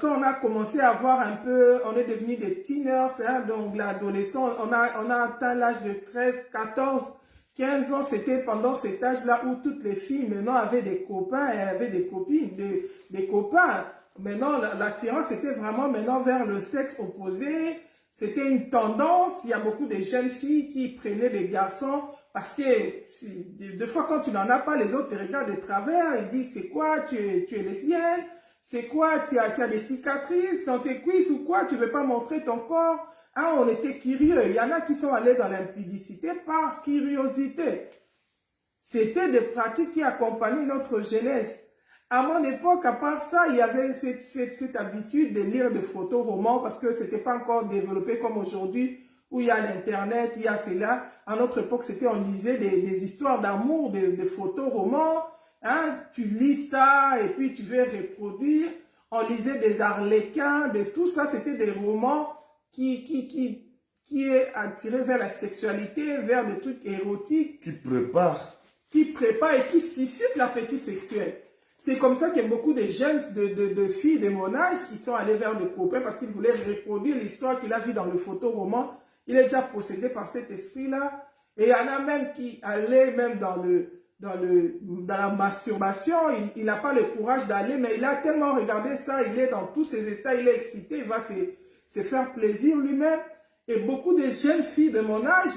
Quand on a commencé à voir un peu, on est devenu des teeners, hein, donc l'adolescent, on a atteint l'âge de 13, 14, 15 ans, c'était pendant cet âge-là où toutes les filles maintenant avaient des copains et avaient des copines, des copains. Maintenant, l'attirance était vraiment maintenant vers le sexe opposé. C'était une tendance. Il y a beaucoup de jeunes filles qui prenaient des garçons parce que des fois, quand tu n'en as pas, les autres te regardent de travers et disent, c'est quoi, tu es lesbienne? C'est quoi, tu as des cicatrices dans tes cuisses ou quoi? Tu ne veux pas montrer ton corps? Hein, on était curieux. Il y en a qui sont allés dans l'impudicité par curiosité. C'était des pratiques qui accompagnaient notre jeunesse. À mon époque, à part ça, il y avait cette habitude de lire des photos romans parce que ce n'était pas encore développé comme aujourd'hui où il y a l'Internet, il y a cela. À notre époque, on lisait des histoires d'amour, des photos romans. Hein, tu lis ça et puis tu veux reproduire. on lisait des Arlequins, de tout ça, c'était des romans qui est attiré vers la sexualité, vers des trucs érotiques. Qui prépare. Qui prépare et qui suscite l'appétit sexuel. C'est comme ça que beaucoup de jeunes, de filles de mon âge, ils sont allés vers des copains parce qu'ils voulaient reproduire l'histoire qu'il a vue dans le photoroman. Il est déjà possédé par cet esprit-là. Et il y en a même qui allaient même dans la masturbation. Il n'a pas le courage d'aller, mais il a tellement regardé ça, il est dans tous ses états, il est excité, il va se faire plaisir lui-même. Et beaucoup de jeunes filles de mon âge,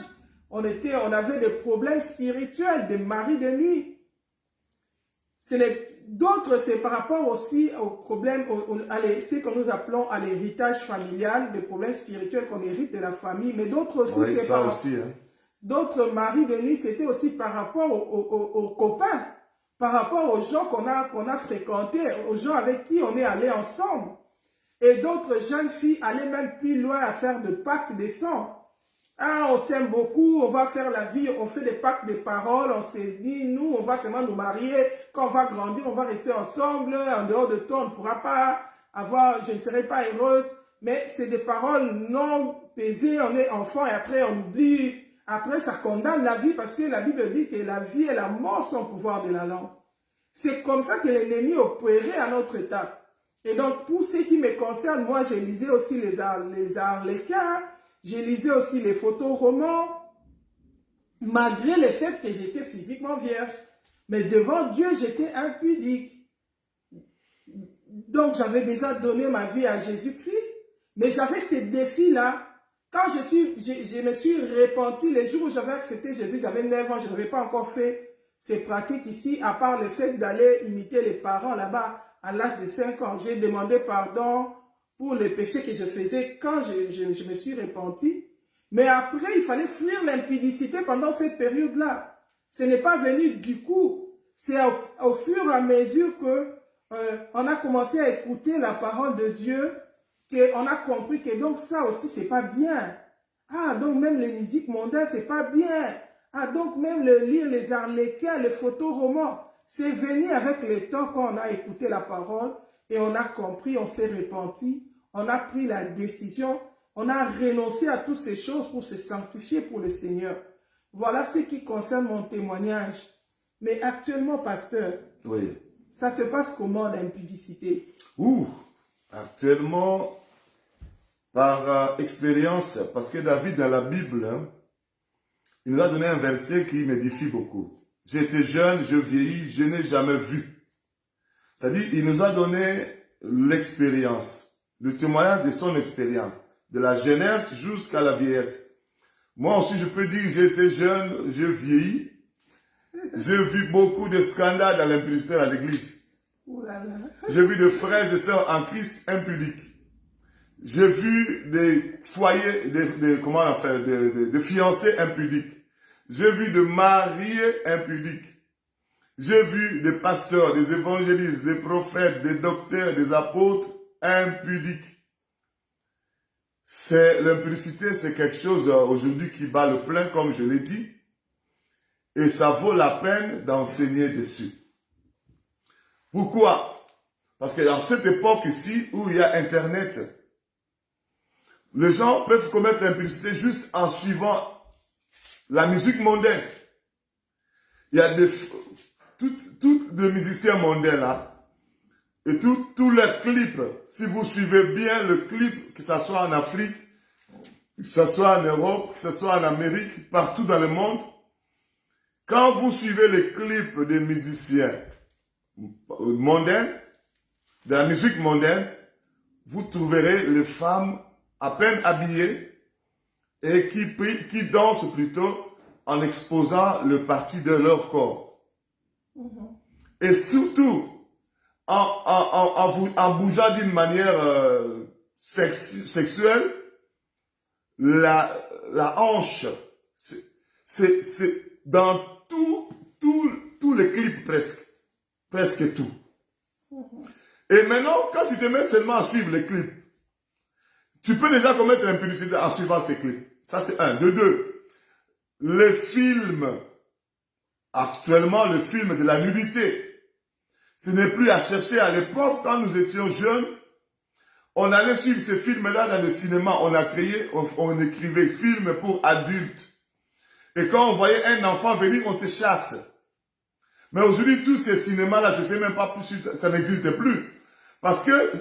on avait des problèmes spirituels, des maris de nuit. D'autres, c'est par rapport aussi aux problèmes, ce que nous appelons à l'héritage familial, des problèmes spirituels qu'on hérite de la famille. Mais d'autres aussi, Oui, c'est ça aussi, hein. D'autres maris de nuit, c'était aussi par rapport aux copains, par rapport aux gens qu'on a fréquentés, aux gens avec qui on est allé ensemble. Et d'autres jeunes filles allaient même plus loin à faire de pactes de sang. Ah, on s'aime beaucoup, on va faire la vie, on fait des pactes de paroles, on s'est dit, nous, on va seulement nous marier, quand on va grandir, on va rester ensemble, en dehors de toi, on ne pourra pas avoir, je ne serai pas heureuse. Mais c'est des paroles non pesées, on est enfant et après on oublie. Après, ça condamne la vie parce que la Bible dit que la vie et la mort sont au pouvoir de la langue. C'est comme ça que l'ennemi opérait à notre état. Et donc, pour ce qui me concerne, moi, je lisais aussi les Arlequins, je lisais aussi les photoromans, malgré le fait que j'étais physiquement vierge. Mais devant Dieu, j'étais impudique. Donc, j'avais déjà donné ma vie à Jésus-Christ, mais j'avais ces défis-là. Quand je me suis repenti, les jours où j'avais accepté Jésus, j'avais 9 ans, je n'avais pas encore fait ces pratiques ici, à part le fait d'aller imiter les parents là-bas à l'âge de 5 ans. J'ai demandé pardon pour les péchés que je faisais quand je me suis repenti. Mais après, il fallait fuir l'impudicité pendant cette période-là. Ce n'est pas venu du coup. C'est au fur et à mesure que on a commencé à écouter la parole de Dieu, qu'on a compris que donc ça aussi, c'est pas bien. Ah, donc même les musiques mondaines, c'est pas bien. Ah, donc même lire les Arlequins, les photoromans, c'est venu avec le temps quand on a écouté la parole et on a compris, on s'est repenti, on a pris la décision, on a renoncé à toutes ces choses pour se sanctifier pour le Seigneur. Voilà ce qui concerne mon témoignage. Mais actuellement, pasteur, oui, ça se passe comment l'impudicité? Actuellement, par expérience, parce que David dans la Bible, hein, il nous a donné un verset qui m'édifie beaucoup. J'étais jeune, je vieillis, je n'ai jamais vu. C'est-à-dire, il nous a donné l'expérience, le témoignage de son expérience, de la jeunesse jusqu'à la vieillesse. Moi aussi, je peux dire, j'étais jeune, je vieillis. J'ai vu beaucoup de scandales dans l'impudicité à l'église. J'ai vu des frères et sœurs en Christ impudiques. J'ai vu des foyers, de fiancés impudiques. J'ai vu des mariés impudiques. J'ai vu des pasteurs, des évangélistes, des prophètes, des docteurs, des apôtres impudiques. L'impudicité, c'est quelque chose aujourd'hui qui bat le plein, comme je l'ai dit. Et ça vaut la peine d'enseigner dessus. Pourquoi? Parce que dans cette époque ici, où il y a Internet, les gens peuvent commettre l'impudicité juste en suivant la musique mondaine. Il y a tous les musiciens mondains là, et tous leurs clips, si vous suivez bien le clip, que ce soit en Afrique, que ce soit en Europe, que ce soit en Amérique, partout dans le monde, quand vous suivez les clips des musiciens mondains, de la musique mondaine, vous trouverez les femmes à peine habillées et qui dansent plutôt en exposant le parti de leur corps. Et surtout, en bougeant d'une manière sexuelle, la hanche, c'est dans tous les clips presque tout. Et maintenant, quand tu te mets seulement à suivre les clips, tu peux déjà commettre l'impudicité en suivant ces clips. Ça, c'est un. De deux, les films, actuellement, le film de la nudité, Ce n'est plus à chercher. À l'époque, quand nous étions jeunes, on allait suivre ces films-là dans le cinéma. On écrivait films pour adultes. Et quand on voyait un enfant venir, on te chasse. Mais aujourd'hui, tous ces cinémas-là, je ne sais même pas plus si ça n'existe plus. Parce que,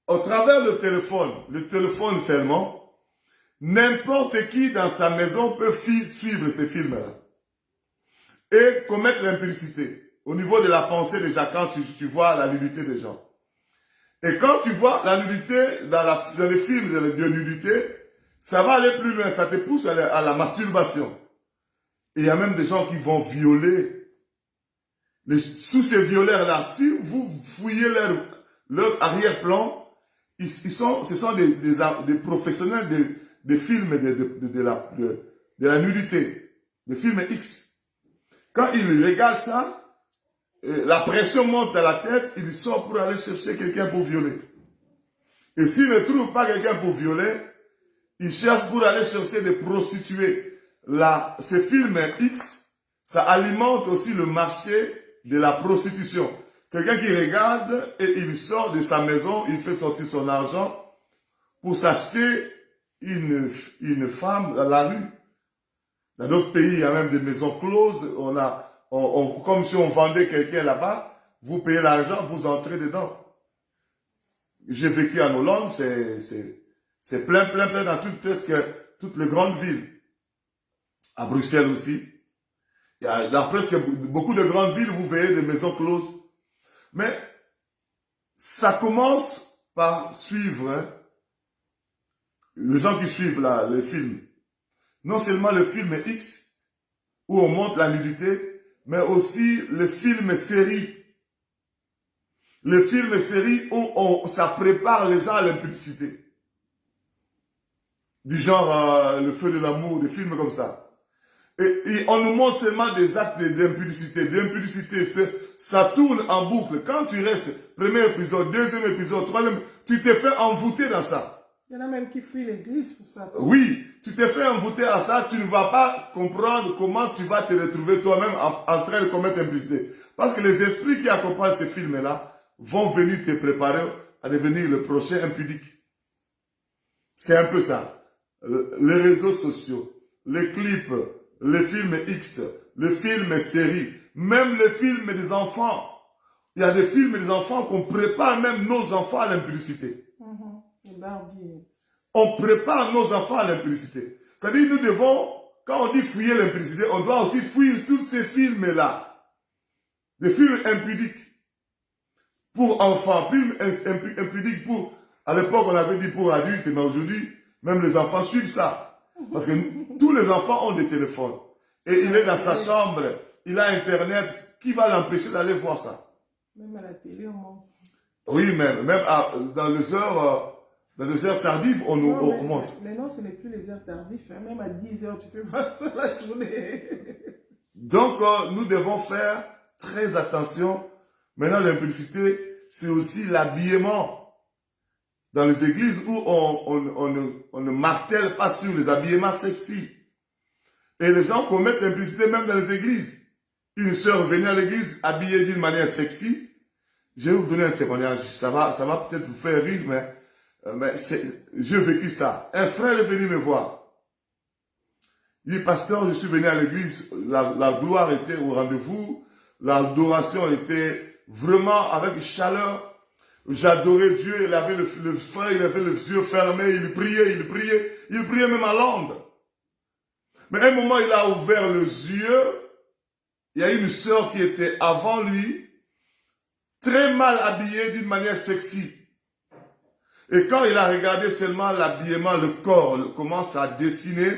au travers le téléphone seulement, n'importe qui dans sa maison peut suivre ces films-là. Et commettre l'impudicité. Au niveau de la pensée déjà, quand tu vois la nudité des gens. Et quand tu vois la nudité dans les films de nudité, ça va aller plus loin, ça te pousse à la masturbation. Et il y a même des gens qui vont violer. Sous ces violeurs-là, si vous fouillez leur arrière-plan, ce sont des professionnels des films de la nudité, des films X. Quand ils regardent ça, la pression monte à la tête, il sort pour aller chercher quelqu'un pour violer. Et s'il ne trouve pas quelqu'un pour violer, il cherche pour aller chercher des prostituées. Ces films X, ça alimente aussi le marché de la prostitution. Quelqu'un qui regarde et il sort de sa maison, il fait sortir son argent pour s'acheter une femme dans la rue. Dans d'autres pays, il y a même des maisons closes, comme si on vendait quelqu'un là-bas, vous payez l'argent, vous entrez dedans. J'ai vécu en Hollande, c'est plein dans presque toutes les grandes villes. À Bruxelles aussi. Dans presque beaucoup de grandes villes, vous voyez des maisons closes. Mais ça commence par suivre les gens qui suivent les films. Non seulement le film X, où on montre la nudité, mais aussi le film série. Le film série où ça prépare les gens à l'impudicité. Du genre Le Feu de l'amour, des films comme ça. Et on nous montre seulement des actes d'impudicité. D'impudicité, ça tourne en boucle. Quand tu restes, premier épisode, deuxième épisode, troisième, tu t'es fait envoûter dans ça. Il y en a même qui fuient l'église pour ça. Oui, tu t'es fait envoûter à ça, tu ne vas pas comprendre comment tu vas te retrouver toi-même en train de commettre l'impudicité. Parce que les esprits qui accompagnent ces films-là vont venir te préparer à devenir le prochain impudique. C'est un peu ça. Les réseaux sociaux, les clips, les films X, les films séries, même les films des enfants. Il y a des films des enfants qu'on prépare même nos enfants à l'impudicité. On prépare nos enfants à l'impudicité. C'est-à-dire nous devons, quand on dit fouiller l'impudicité, on doit aussi fouiller tous ces films-là. Des films impudiques. Pour enfants, films impudiques pour... À l'époque, on avait dit pour adultes, mais aujourd'hui, même les enfants suivent ça. Parce que tous les enfants ont des téléphones. Et il est dans sa chambre, il a Internet. Qui va l'empêcher d'aller voir ça? Même à la télé, on montre. Oui, même dans les heures tardives, on montre. Mais non, ce n'est plus les heures tardives. Même à 10 heures, tu peux voir ça la journée. Donc, nous devons faire très attention. Maintenant, l'impudicité, c'est aussi l'habillement. Dans les églises où on ne martèle pas sur les habillements sexy. Et les gens commettent l'impudicité même dans les églises. Une sœur venait à l'église habillée d'une manière sexy. Je vais vous donner un témoignage. Ça va peut-être vous faire rire, mais j'ai vécu ça. Un frère est venu me voir. Il dit, pasteur, je suis venu à l'église. La gloire était au rendez-vous. L'adoration était vraiment avec chaleur. J'adorais Dieu. Il avait le frère, il avait les yeux fermés. Il priait même en langue. Mais à un moment, il a ouvert les yeux. Il y a une sœur qui était avant lui, très mal habillée d'une manière sexy. Et quand il a regardé seulement l'habillement, le corps commence à dessiner,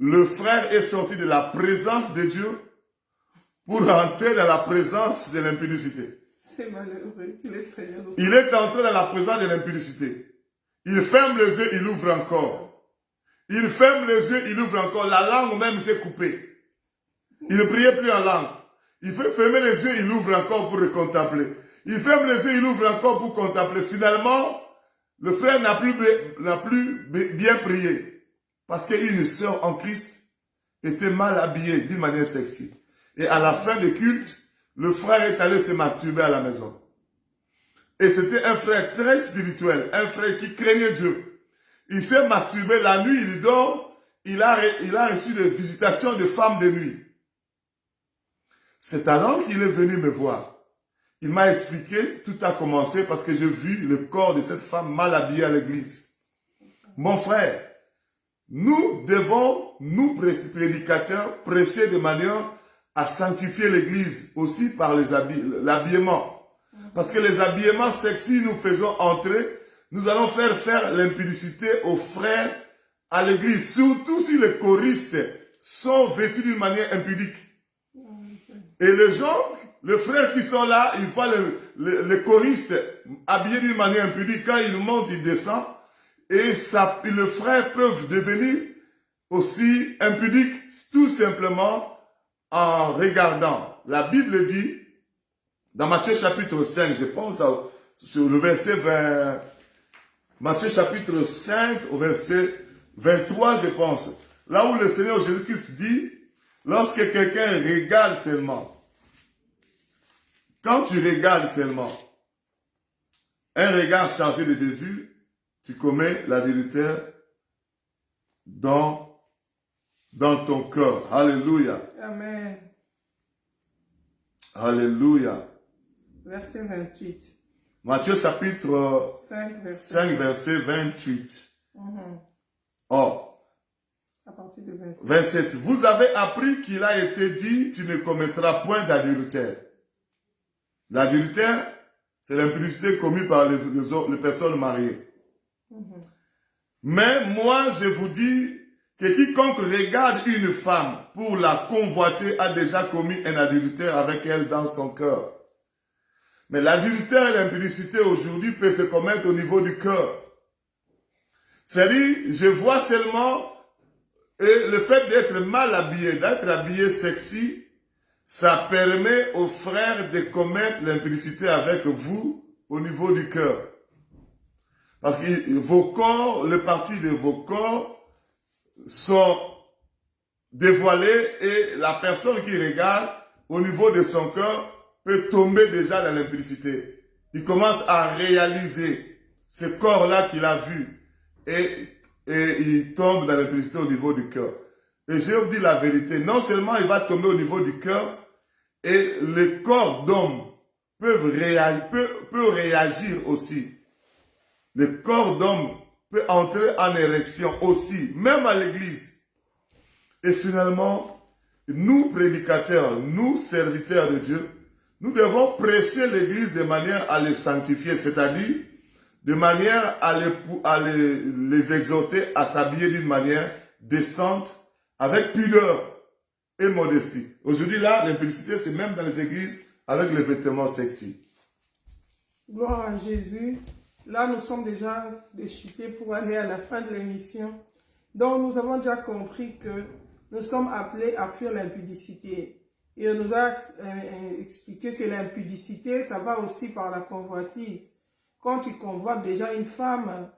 le frère est sorti de la présence de Dieu pour entrer dans la présence de l'impudicité. C'est malheureux qu'il est Seigneur. Il est entré dans la présence de l'impudicité. Il ferme les yeux, il ouvre encore. Il ferme les yeux, il ouvre encore. La langue même s'est coupée. Il ne priait plus en langue. Il fait fermer les yeux, il ouvre encore pour le contempler. Il ferme les yeux, il ouvre encore pour contempler. Finalement, le frère n'a plus bien prié. Parce qu'une sœur en Christ était mal habillée d'une manière sexy. Et à la fin du culte, le frère est allé se masturber à la maison. Et c'était un frère très spirituel, un frère qui craignait Dieu. Il s'est masturbé la nuit, il dort, il a reçu des visitations de femmes de nuit. C'est alors qu'il est venu me voir. Il m'a expliqué, tout a commencé parce que j'ai vu le corps de cette femme mal habillée à l'église. Mon frère, nous devons, nous prédicateurs, prêcher de manière à sanctifier l'église aussi par l'habillement. Parce que les habillements sexy, nous faisons entrer, nous allons faire l'impudicité aux frères à l'église. Surtout si les choristes sont vêtus d'une manière impudique. Et les gens, les frères qui sont là, ils voient les choristes habillés d'une manière impudique. Quand ils montent, ils descendent. Et les frères peuvent devenir aussi impudiques tout simplement en regardant. La Bible dit, dans Matthieu chapitre 5, je pense sur le verset 20, Matthieu chapitre 5 au verset 23, je pense, là où le Seigneur Jésus-Christ dit, lorsque quelqu'un regarde seulement, quand tu regardes seulement, un regard chargé de désir, tu commets l'adultère dans ton cœur. Alléluia. Amen. Alléluia. Verset 28. Matthieu chapitre 5 verset 28. Or, à partir de 27. 27. Vous avez appris qu'il a été dit, tu ne commettras point d'adultère. L'adultère, c'est l'impudicité commise par les personnes mariées. Mais moi, je vous dis que quiconque regarde une femme pour la convoiter a déjà commis un adultère avec elle dans son cœur. Mais l'adultère et l'impudicité aujourd'hui peut se commettre au niveau du cœur. C'est-à-dire, je vois seulement le fait d'être mal habillé, d'être habillé sexy, ça permet aux frères de commettre l'impudicité avec vous au niveau du cœur. Parce que vos corps, les parties de vos corps sont dévoilées et la personne qui regarde au niveau de son cœur peut tomber déjà dans l'impudicité. Il commence à réaliser ce corps-là qu'il a vu et il tombe dans l'impudicité au niveau du cœur. Et je vous dis la vérité, non seulement il va tomber au niveau du cœur, et le corps d'homme peut réagir aussi. Le corps d'homme peut entrer en érection aussi, même à l'église. Et finalement, nous prédicateurs, nous serviteurs de Dieu, nous devons prêcher l'église de manière à les sanctifier, c'est-à-dire de manière à les exhorter à s'habiller d'une manière décente, avec pudeur et modestie. Aujourd'hui, là, l'impudicité, c'est même dans les églises avec les vêtements sexy. Gloire à Jésus. Là, nous sommes déjà déchiquetés pour aller à la fin de l'émission. Donc, nous avons déjà compris que nous sommes appelés à fuir l'impudicité. Et on nous a expliqué que l'impudicité, ça va aussi par la convoitise. Quand tu convoites déjà une femme,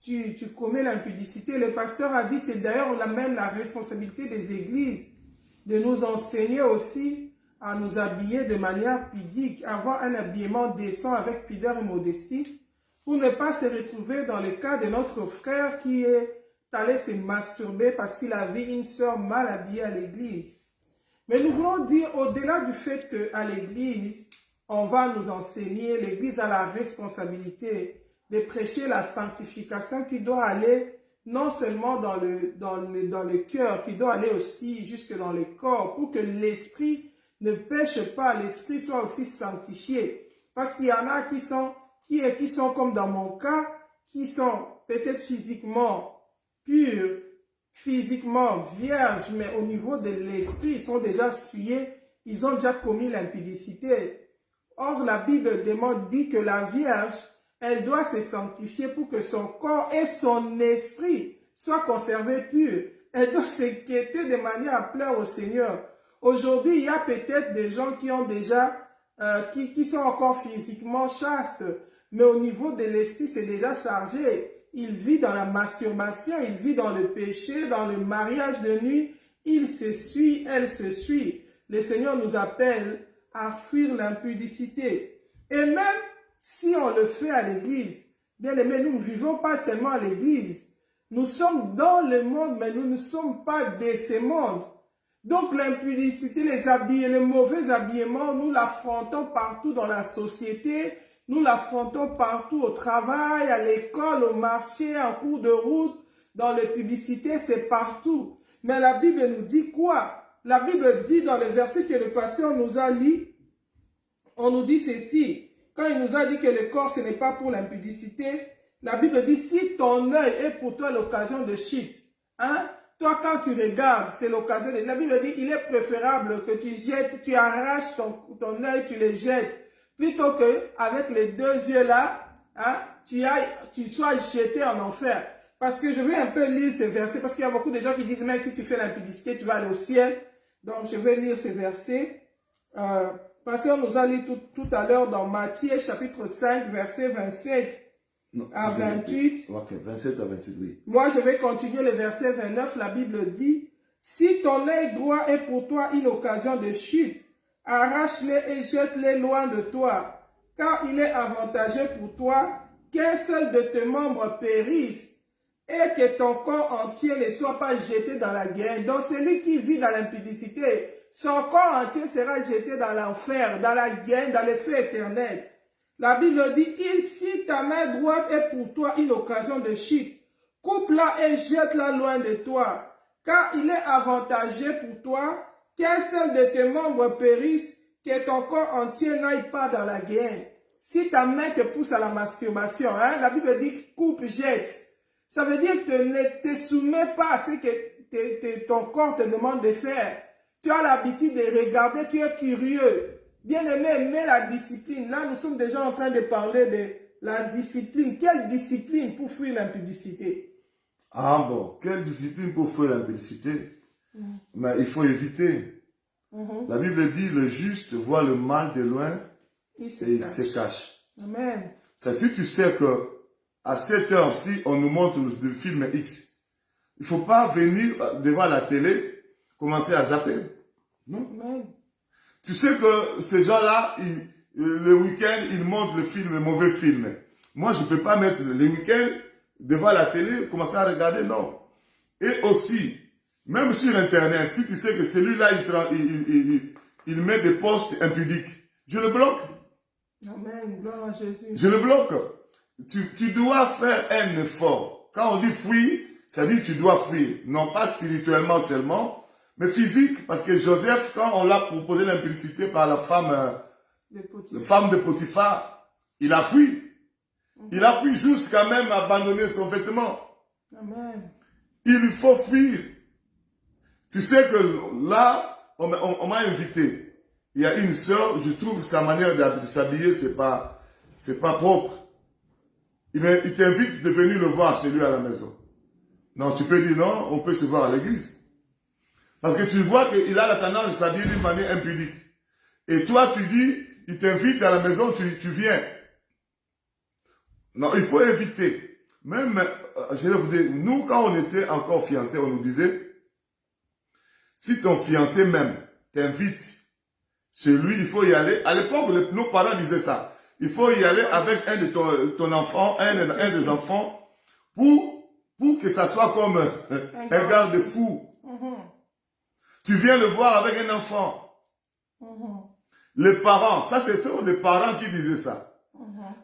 tu commets l'impudicité. Le pasteur a dit, c'est d'ailleurs même la responsabilité des églises de nous enseigner aussi à nous habiller de manière pudique, avoir un habillement décent avec pudeur et modestie, pour ne pas se retrouver dans le cas de notre frère qui est allé se masturber parce qu'il avait une sœur mal habillée à l'église. Mais nous voulons dire, au-delà du fait qu'à l'église, on va nous enseigner, l'église a la responsabilité de prêcher la sanctification qui doit aller non seulement dans le cœur, qui doit aller aussi jusque dans le corps, pour que l'esprit ne pêche pas, l'esprit soit aussi sanctifié. Parce qu'il y en a qui sont comme dans mon cas, qui sont peut-être physiquement purs, physiquement vierges, mais au niveau de l'esprit, ils sont déjà souillés, ils ont déjà commis l'impudicité. Or, la Bible dit que la Vierge, elle doit se sanctifier pour que son corps et son esprit soient conservés purs. Elle doit se quêter de manière à plaire au Seigneur. Aujourd'hui, il y a peut-être des gens qui ont déjà, qui sont encore physiquement chastes, mais au niveau de l'esprit, c'est déjà chargé. Il vit dans la masturbation, il vit dans le péché, dans le mariage de nuit. Il se suit, elle se suit. Le Seigneur nous appelle à fuir l'impudicité. Et même si on le fait à l'église, bien aimé, nous ne vivons pas seulement à l'église. Nous sommes dans le monde, mais nous ne sommes pas de ce monde. Donc l'impudicité, les mauvais habillements, nous l'affrontons partout dans la société, nous l'affrontons partout au travail, à l'école, au marché, en cours de route, dans les publicités, c'est partout. Mais la Bible nous dit quoi? La Bible dit dans le verset que le pasteur nous a lu, on nous dit ceci. Quand il nous a dit que le corps, ce n'est pas pour l'impudicité, la Bible dit, si ton œil est pour toi l'occasion de chute, hein? Toi, quand tu regardes, c'est l'occasion de... La Bible dit, il est préférable que tu jettes, tu arraches ton œil, tu le jettes, plutôt que avec les deux yeux là, hein, tu sois jeté en enfer. Parce que je vais un peu lire ces versets, parce qu'il y a beaucoup de gens qui disent, même si tu fais l'impudicité, tu vas aller au ciel. Donc, je vais lire ces versets. Pasteur nous a lu tout à l'heure dans Matthieu, chapitre 5, verset 27 à 28. Ok, 27 à 28, oui. Moi, je vais continuer le verset 29. La Bible dit, si ton œil droit est pour toi une occasion de chute, arrache-le et jette-le loin de toi, car il est avantageux pour toi qu'un seul de tes membres périsse et que ton corps entier ne soit pas jeté dans la guerre. Donc celui qui vit dans l'impudicité, son corps entier sera jeté dans l'enfer, dans la guerre, dans le feu éternel. La Bible dit, si ta main droite est pour toi une occasion de chute, coupe-la et jette-la loin de toi, car il est avantageux pour toi qu'un seul de tes membres périsse, que ton corps entier n'aille pas dans la guerre. Si ta main te pousse à la masturbation, hein, la Bible dit coupe, jette. Ça veut dire que ne te soumets pas à ce que ton corps te demande de faire. Tu as l'habitude de regarder, tu es curieux. Bien aimé, mais la discipline. Là, nous sommes déjà en train de parler de la discipline. Quelle discipline pour fuir l'impudicité? Ah bon, quelle discipline pour fuir l'impudicité? Mais il faut éviter. La Bible dit, le juste voit le mal de loin et il se cache. Amen. Ça, si tu sais que à cette heure-ci, on nous montre le film X, il ne faut pas venir devant la télé, commencer à zapper. Non. Amen. Tu sais que ces gens-là, le week-end, ils montrent le mauvais film. Moi, je ne peux pas mettre le week-end devant la télé, commencer à regarder, non. Et aussi, même sur Internet, si tu sais que celui-là, il met des posts impudiques, je le bloque. Amen. Gloire à Jésus. Je le bloque. Tu dois faire un effort. Quand on dit fuir, ça dit que tu dois fuir. Non pas spirituellement seulement, mais physique. Parce que Joseph, quand on l'a proposé l'impudicité par la femme de Potiphar, il a fui. Il a fui jusqu'à même abandonner son vêtement. Amen. Il faut fuir. Tu sais que là, on m'a invité. Il y a une sœur, je trouve sa manière de s'habiller, c'est pas propre. Il t'invite de venir le voir chez lui à la maison. Non, tu peux dire non, on peut se voir à l'église. Parce que tu vois qu'il a la tendance de s'habiller d'une manière impudique. Et toi, tu dis, il t'invite à la maison, tu viens. Non, il faut éviter. Même, je vais vous dire, nous, quand on était encore fiancés, on nous disait, si ton fiancé même t'invite chez lui, il faut y aller. À l'époque, nos parents disaient ça. Il faut y aller avec un de ton enfant, un des enfants, pour que ça soit comme un garde-fou. Tu viens le voir avec un enfant. Les parents, ça c'est les parents qui disaient ça.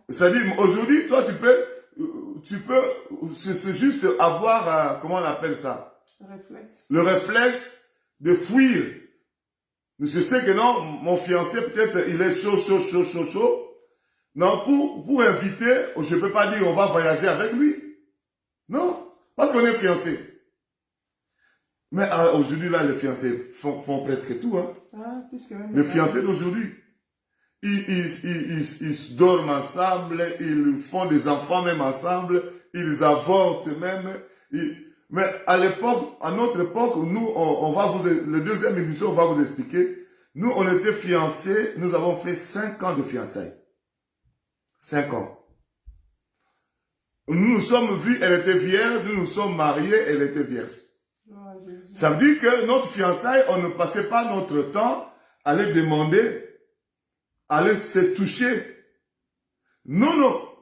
C'est-à-dire, aujourd'hui, toi tu peux, c'est juste avoir, comment on appelle ça? Le réflexe de fuir. Je sais que non, mon fiancé peut-être il est chaud. Non, pour inviter, je ne peux pas dire on va voyager avec lui. Non, parce qu'on est fiancé. Mais aujourd'hui, là, les fiancés font presque tout. Hein. Les fiancés d'aujourd'hui, ils dorment ensemble, ils font des enfants même ensemble, ils avortent même. Mais à l'époque, à notre époque, nous, le deuxième émission, on va vous expliquer. Nous, on était fiancés, nous avons fait 5 ans de fiançailles. 5 ans. Nous nous sommes vus, elle était vierge, nous nous sommes mariés, elle était vierge. Ça veut dire que notre fiançailles, on ne passait pas notre temps à aller demander aller se toucher. Nous,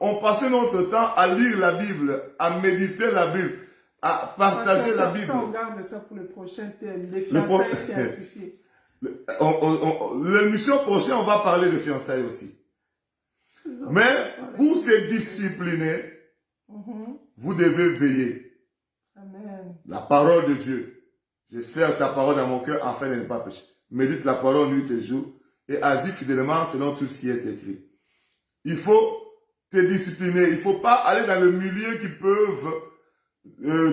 on passait notre temps à lire la Bible, à méditer la Bible, à partager la Bible. Ça, on garde ça pour le prochain thème, les fiançailles scientifiques. L'émission prochaine, on va parler de fiançailles aussi. Mais pour se discipliner, vous devez veiller. Amen. La parole de Dieu. Je serre ta parole dans mon cœur afin de ne pas pécher. Médite la parole nuit et jour et agis fidèlement selon tout ce qui est écrit. Il faut te discipliner. Il ne faut pas aller dans le milieu qui peuvent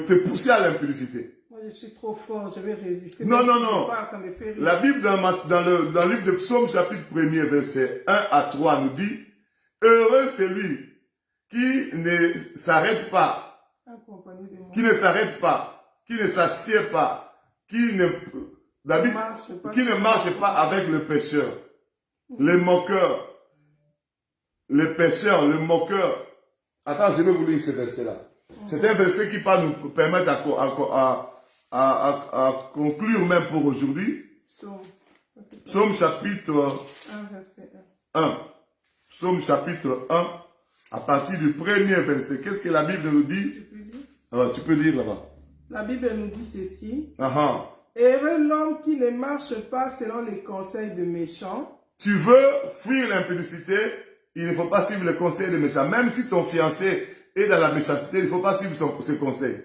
te pousser à l'impudicité. Moi, je suis trop fort, je vais résister. Non, non, non. Ça me fait rire. La Bible, dans le livre de Psaume, chapitre 1er, verset 1 à 3, nous dit « Heureux celui qui ne s'arrête pas, qui ne s'arrête pas, qui ne s'assied pas, qui ne marche pas avec le pécheur, le moqueur, le pécheur, le moqueur. » Attends, je vais vous lire ce verset-là. C'est un verset qui va nous permettre à conclure même pour aujourd'hui. Psaume chapitre 1. Psaume chapitre 1, à partir du premier verset. Qu'est-ce que la Bible nous dit? Tu peux lire là-bas. La Bible nous dit ceci. Uh-huh. Heureux l'homme qui ne marche pas selon les conseils de méchants. Tu veux fuir l'impudicité, il ne faut pas suivre les conseils des méchants. Même si ton fiancé est dans la méchanceté, il ne faut pas suivre ses conseils.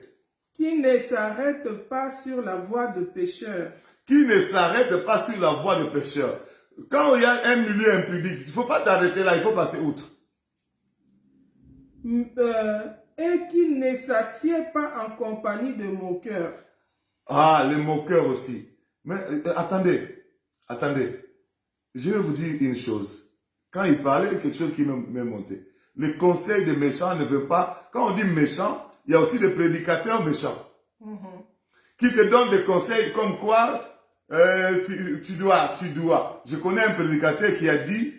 Qui ne s'arrête pas sur la voie de pécheurs. Qui ne s'arrête pas sur la voie de pécheurs. Quand il y a un milieu impudique, il ne faut pas t'arrêter là, il faut passer outre. Et qui ne s'assied pas en compagnie de moqueurs. Ah, les moqueurs aussi. Mais attendez. Je vais vous dire une chose. Quand il parlait, il y a quelque chose qui m'est monté. Le conseil des méchants ne veut pas... Quand on dit méchant, il y a aussi des prédicateurs méchants. Qui te donnent des conseils comme quoi tu dois. Je connais un prédicateur qui a dit,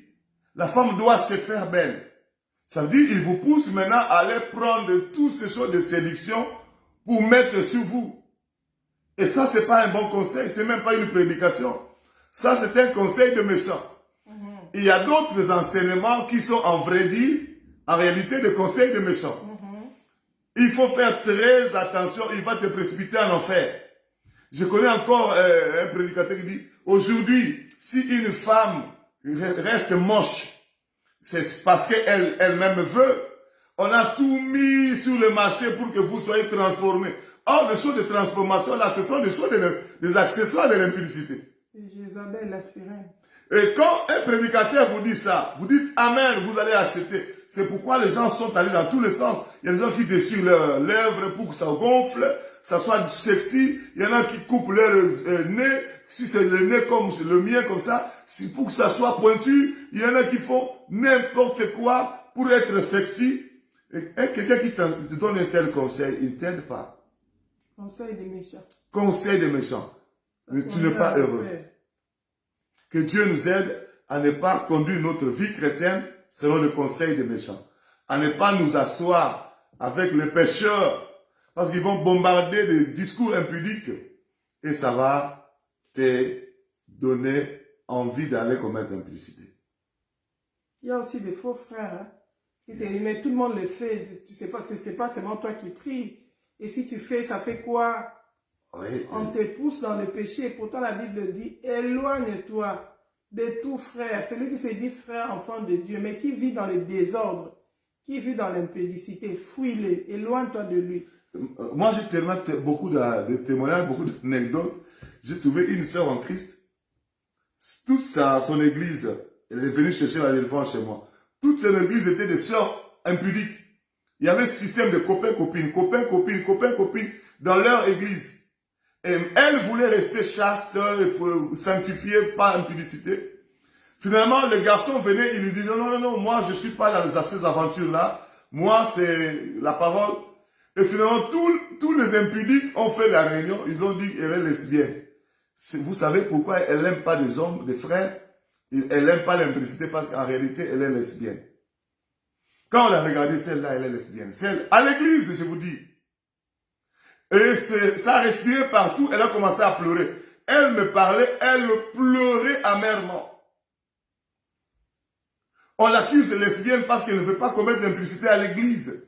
la femme doit se faire belle. Ça veut dire, il vous pousse maintenant à aller prendre toutes ces choses de séduction pour mettre sur vous. Et ça, c'est pas un bon conseil, c'est même pas une prédication. Ça, c'est un conseil de méchant. Il y a d'autres enseignements qui sont en vrai dit, en réalité, des conseils de méchants. Il faut faire très attention, il va te précipiter en enfer. Je connais encore un prédicateur qui dit, aujourd'hui, si une femme reste moche, c'est parce qu'elle-même veut. On a tout mis sur le marché pour que vous soyez transformés. Or, les choses de transformation, là, ce sont des choses, des accessoires de l'impudicité. Et Jézabel, la sirène. Et quand un prédicateur vous dit ça, vous dites Amen, vous allez acheter. C'est pourquoi les gens sont allés dans tous les sens. Il y a des gens qui déchirent leurs lèvres pour que ça gonfle, ça soit sexy. Il y en a qui coupent leur nez, si c'est le nez comme le mien, comme ça, pour que ça soit pointu. Il y en a qui font n'importe quoi pour être sexy. Et quelqu'un qui te donne un tel conseil, il ne t'aide pas. Conseil des méchants. Conseil des méchants. Mais tu n'es pas heureux. Que Dieu nous aide à ne pas conduire notre vie chrétienne selon le conseil des méchants. À ne pas nous asseoir avec les pécheurs. Parce qu'ils vont bombarder des discours impudiques. Et ça va te donner envie d'aller commettre l'impudicité. Il y a aussi des faux frères. Hein, qui te disent, mais tout le monde le fait. Tu sais pas, c'est pas seulement toi qui pries. Et si tu fais, ça fait quoi? Oui, on te pousse dans le péché. Pourtant, la Bible dit, éloigne-toi de tout frère. Celui qui se dit frère, enfant de Dieu, mais qui vit dans le désordre, qui vit dans l'impudicité, fuis-le, éloigne-toi de lui. Moi, j'ai tellement beaucoup de témoignages, beaucoup d'anecdotes. J'ai trouvé une sœur en Christ. Toute son église, elle est venue chercher la délivrance chez moi. Toute son église était des sœurs impudiques. Il y avait un système de copains-copines, copains-copines, copains-copines dans leur église. Et elle voulait rester chaste, sanctifiée, pas impudicité. Finalement, le garçon venait, il lui dit, non, moi je suis pas dans ces aventures-là. Moi, c'est la parole. Et finalement, tous les impudiques ont fait la réunion, ils ont dit, elle est lesbienne. Vous savez pourquoi elle n'aime pas des hommes, des frères? Elle n'aime pas l'impudicité parce qu'en réalité, elle est lesbienne. Quand on a regardé celle-là, elle est lesbienne. Celle à l'église, je vous dis. Et ça respirait partout. Elle a commencé à pleurer. Elle me parlait, elle pleurait amèrement. On l'accuse de lesbienne parce qu'elle ne veut pas commettre l'impudicité à l'église.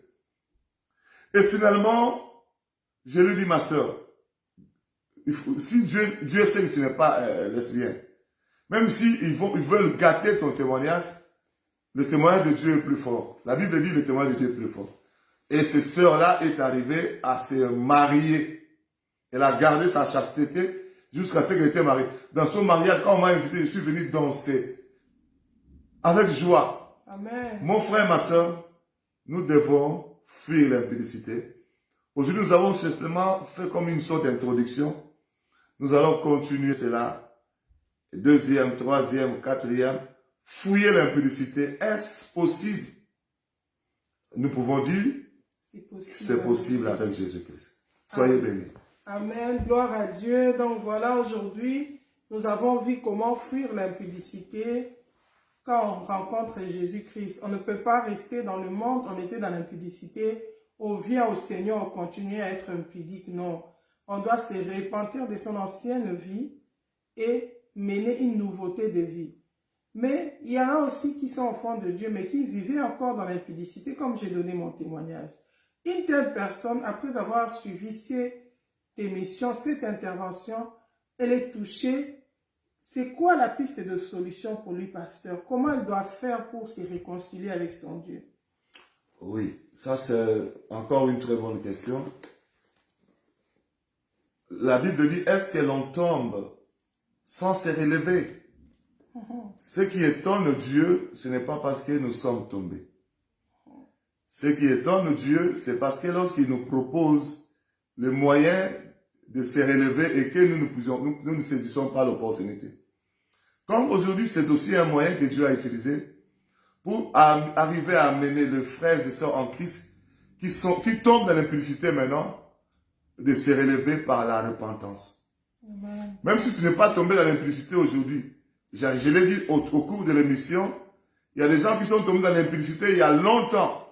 Et finalement, je lui dis, ma soeur, si Dieu sait que tu n'es pas lesbienne, même s'ils veulent gâter ton témoignage, le témoignage de Dieu est plus fort. La Bible dit que le témoignage de Dieu est plus fort. Et cette sœur-là est arrivée à se marier. Elle a gardé sa chasteté jusqu'à ce qu'elle était mariée. Dans son mariage, quand on m'a invité, je suis venu danser. Avec joie. Amen. Mon frère, ma soeur, nous devons fuir l'impudicité. Aujourd'hui, nous avons simplement fait comme une sorte d'introduction. Nous allons continuer cela. Deuxième, troisième, quatrième. Fouiller l'impudicité. Est-ce possible? Nous pouvons dire, c'est possible avec Jésus-Christ. Soyez bénis. Amen. Gloire à Dieu. Donc voilà, aujourd'hui, nous avons vu comment fuir l'impudicité quand on rencontre Jésus-Christ. On ne peut pas rester dans le monde, on était dans l'impudicité. On vient au Seigneur, on continue à être impudique. Non. On doit se repentir de son ancienne vie et mener une nouveauté de vie. Mais il y en a aussi qui sont au fond de Dieu, mais qui vivaient encore dans l'impudicité, comme j'ai donné mon témoignage. Une telle personne, après avoir suivi cette émission, cette intervention, elle est touchée. C'est quoi la piste de solution pour lui, pasteur? Comment elle doit faire pour se réconcilier avec son Dieu? Oui, ça c'est encore une très bonne question. La Bible dit, est-ce que l'on tombe sans se relever? Ce qui étonne Dieu, ce n'est pas parce que nous sommes tombés. Ce qui étonne Dieu, c'est parce que lorsqu'il nous propose le moyen de se relever et que nous ne saisissons pas l'opportunité. Comme aujourd'hui, c'est aussi un moyen que Dieu a utilisé pour arriver à amener les frères et sœurs en Christ qui tombent dans l'impudicité maintenant, de se relever par la repentance. Amen. Même si tu n'es pas tombé dans l'impudicité aujourd'hui, je l'ai dit au cours de l'émission, il y a des gens qui sont tombés dans l'impudicité il y a longtemps,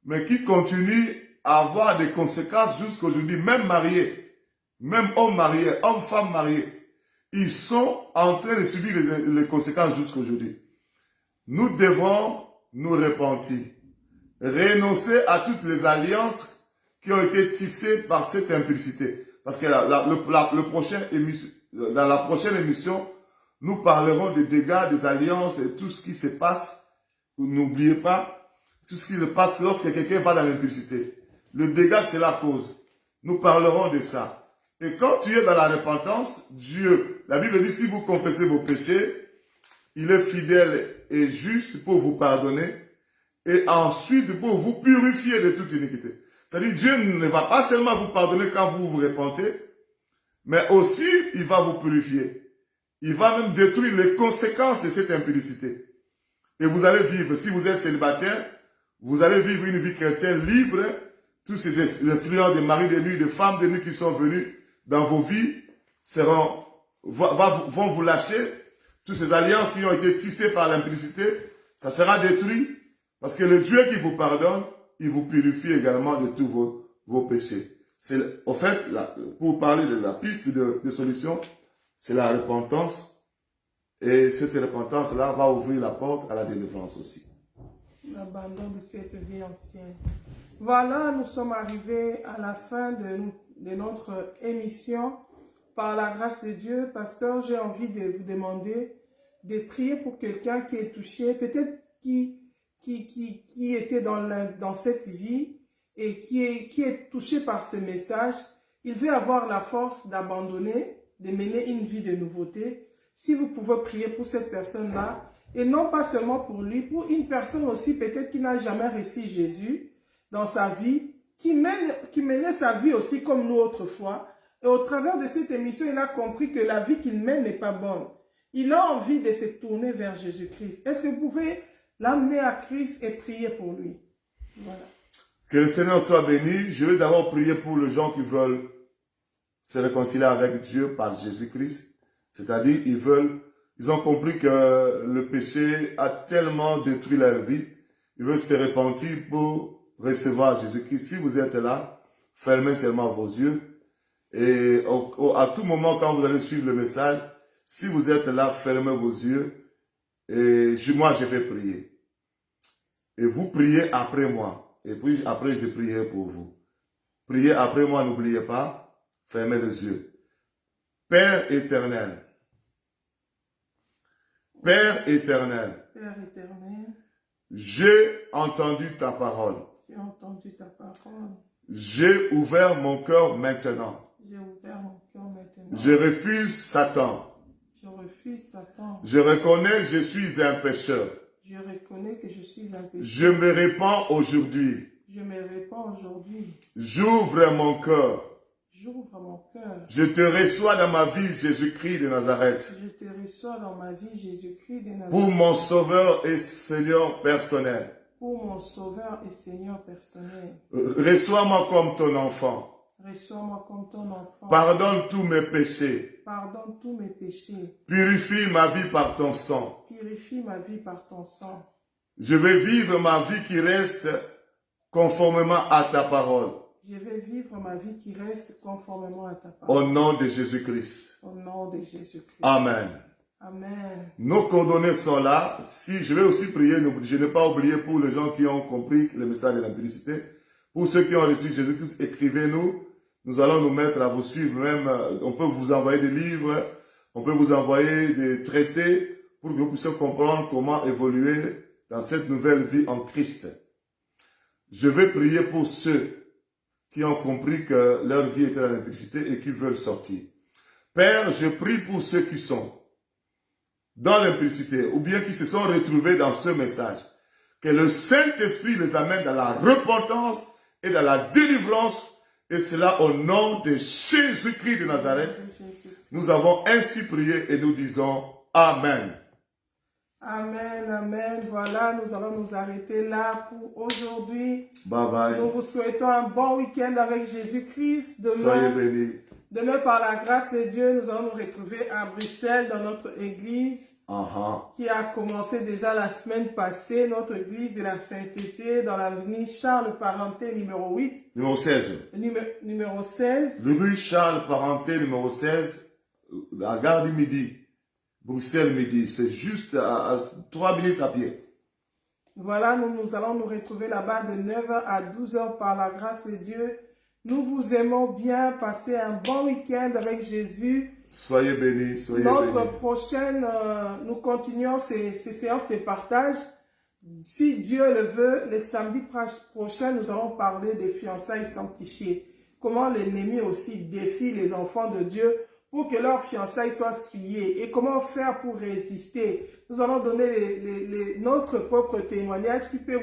mais qui continuent à avoir des conséquences jusqu'aujourd'hui, même mariés, même hommes mariés, hommes-femmes mariés, ils sont en train de subir les conséquences jusqu'aujourd'hui. Nous devons nous repentir, renoncer à toutes les alliances qui ont été tissées par cette impudicité. Parce que dans la prochaine émission, nous parlerons des dégâts, des alliances et tout ce qui se passe. N'oubliez pas, tout ce qui se passe lorsque quelqu'un va dans l'impudicité. Le dégât que cela cause. Nous parlerons de ça. Et quand tu es dans la repentance, Dieu, la Bible dit, si vous confessez vos péchés, il est fidèle et juste pour vous pardonner et ensuite pour vous purifier de toute iniquité. C'est-à-dire, Dieu ne va pas seulement vous pardonner quand vous vous repentez, mais aussi, il va vous purifier. Il va même détruire les conséquences de cette impudicité. Et vous allez vivre, si vous êtes célibataire, vous allez vivre une vie chrétienne libre. Tous ces influences de maris de nuit, de femmes de nuit qui sont venus dans vos vies vont vous lâcher. Toutes ces alliances qui ont été tissées par l'impudicité, ça sera détruit. Parce que le Dieu qui vous pardonne, il vous purifie également de tous vos péchés. Au fait, pour parler de la piste de solution, c'est la repentance. Et cette repentance-là va ouvrir la porte à la délivrance aussi. L'abandon de cette vie ancienne. Voilà, nous sommes arrivés à la fin de notre émission. Par la grâce de Dieu, pasteur, j'ai envie de vous demander de prier pour quelqu'un qui est touché, peut-être qui était dans cette vie et qui est touché par ce message. Il veut avoir la force d'abandonner, de mener une vie de nouveauté. Si vous pouvez prier pour cette personne-là, et non pas seulement pour lui, pour une personne aussi peut-être qui n'a jamais reçu Jésus dans sa vie, qui menait sa vie aussi comme nous autrefois. Et au travers de cette émission, il a compris que la vie qu'il mène n'est pas bonne. Il a envie de se tourner vers Jésus-Christ. Est-ce que vous pouvez l'amener à Christ et prier pour lui? Voilà. Que le Seigneur soit béni. Je vais d'abord prier pour les gens qui veulent se réconcilier avec Dieu par Jésus-Christ. C'est-à-dire, ils ont compris que le péché a tellement détruit leur vie. Ils veulent se repentir pour recevoir Jésus-Christ. Si vous êtes là, fermez seulement vos yeux. Et à tout moment, quand vous allez suivre le message, si vous êtes là, fermez vos yeux. Et moi, je vais prier. Et vous priez après moi. Et puis après, je prierai pour vous. Priez après moi, n'oubliez pas. Fermez les yeux. Père éternel. Père éternel. Père éternel, J'ai entendu ta parole. j'ai entendu ta parole. J'ai ouvert mon cœur maintenant. J'ai ouvert mon cœur maintenant. Je refuse Satan. Je refuse Satan. Je reconnais que je suis un pécheur. Je reconnais que je suis un pécheur. Je me répands aujourd'hui. Je me répands aujourd'hui. J'ouvre mon cœur. J'ouvre mon cœur. Je te reçois dans ma vie, Jésus-Christ de Nazareth, Je te reçois dans ma vie, Jésus-Christ de Nazareth. pour mon Sauveur et Seigneur personnel. Pour mon Sauveur et Seigneur personnel. Reçois-moi comme ton enfant. Reçois-moi comme ton enfant. Pardonne tous mes péchés. Pardonne tous mes péchés. Purifie ma vie par ton sang. Purifie ma vie par ton sang. Je vais vivre ma vie qui reste conformément à ta parole. Je vais vivre ma vie qui reste conformément à ta parole. Au nom de Jésus-Christ. Au nom de Jésus-Christ. Amen. Amen. Nos coordonnées sont là. Si je vais aussi prier, je n'ai pas oublié pour les gens qui ont compris le message de l'impudicité. Pour ceux qui ont reçu Jésus-Christ, écrivez-nous. Nous allons nous mettre à vous suivre. Même, on peut vous envoyer des livres, on peut vous envoyer des traités pour que vous puissiez comprendre comment évoluer dans cette nouvelle vie en Christ. Je vais prier pour ceux qui ont compris que leur vie était dans l'impudicité et qui veulent sortir. Père, je prie pour ceux qui sont dans l'impudicité ou bien qui se sont retrouvés dans ce message. Que le Saint-Esprit les amène dans la repentance et dans la délivrance. Et cela au nom de Jésus-Christ de Nazareth. Nous avons ainsi prié et nous disons Amen. Amen, amen. Voilà, nous allons nous arrêter là pour aujourd'hui. Bye bye. Nous vous souhaitons un bon week-end avec Jésus-Christ. Soyez bénis. Demain, par la grâce de Dieu, nous allons nous retrouver à Bruxelles dans notre église qui a commencé déjà la semaine passée, notre église de la sainteté dans l'avenue Charles Parenté numéro 8. Numéro 16. Numéro 16. Rue Charles Parenté numéro 16, à Gare du Midi. Bruxelles Midi. C'est juste à 3 minutes à pied. Voilà, nous allons nous retrouver là-bas de 9h à 12h par la grâce de Dieu. Nous vous aimons bien. Passez un bon week-end avec Jésus. Soyez bénis, soyez bénis. Notre prochaine, nous continuons ces séances de partage. Si Dieu le veut, le samedi prochain, nous allons parler des fiançailles sanctifiées. Comment l'ennemi aussi défie les enfants de Dieu pour que leurs fiançailles soient souillées. Et comment faire pour résister. Nous allons donner notre propre témoignage qui peut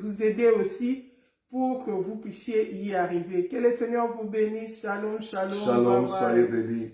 vous aider aussi pour que vous puissiez y arriver. Que le Seigneur vous bénisse. Shalom, shalom. Shalom, bye bye. soyez bénis.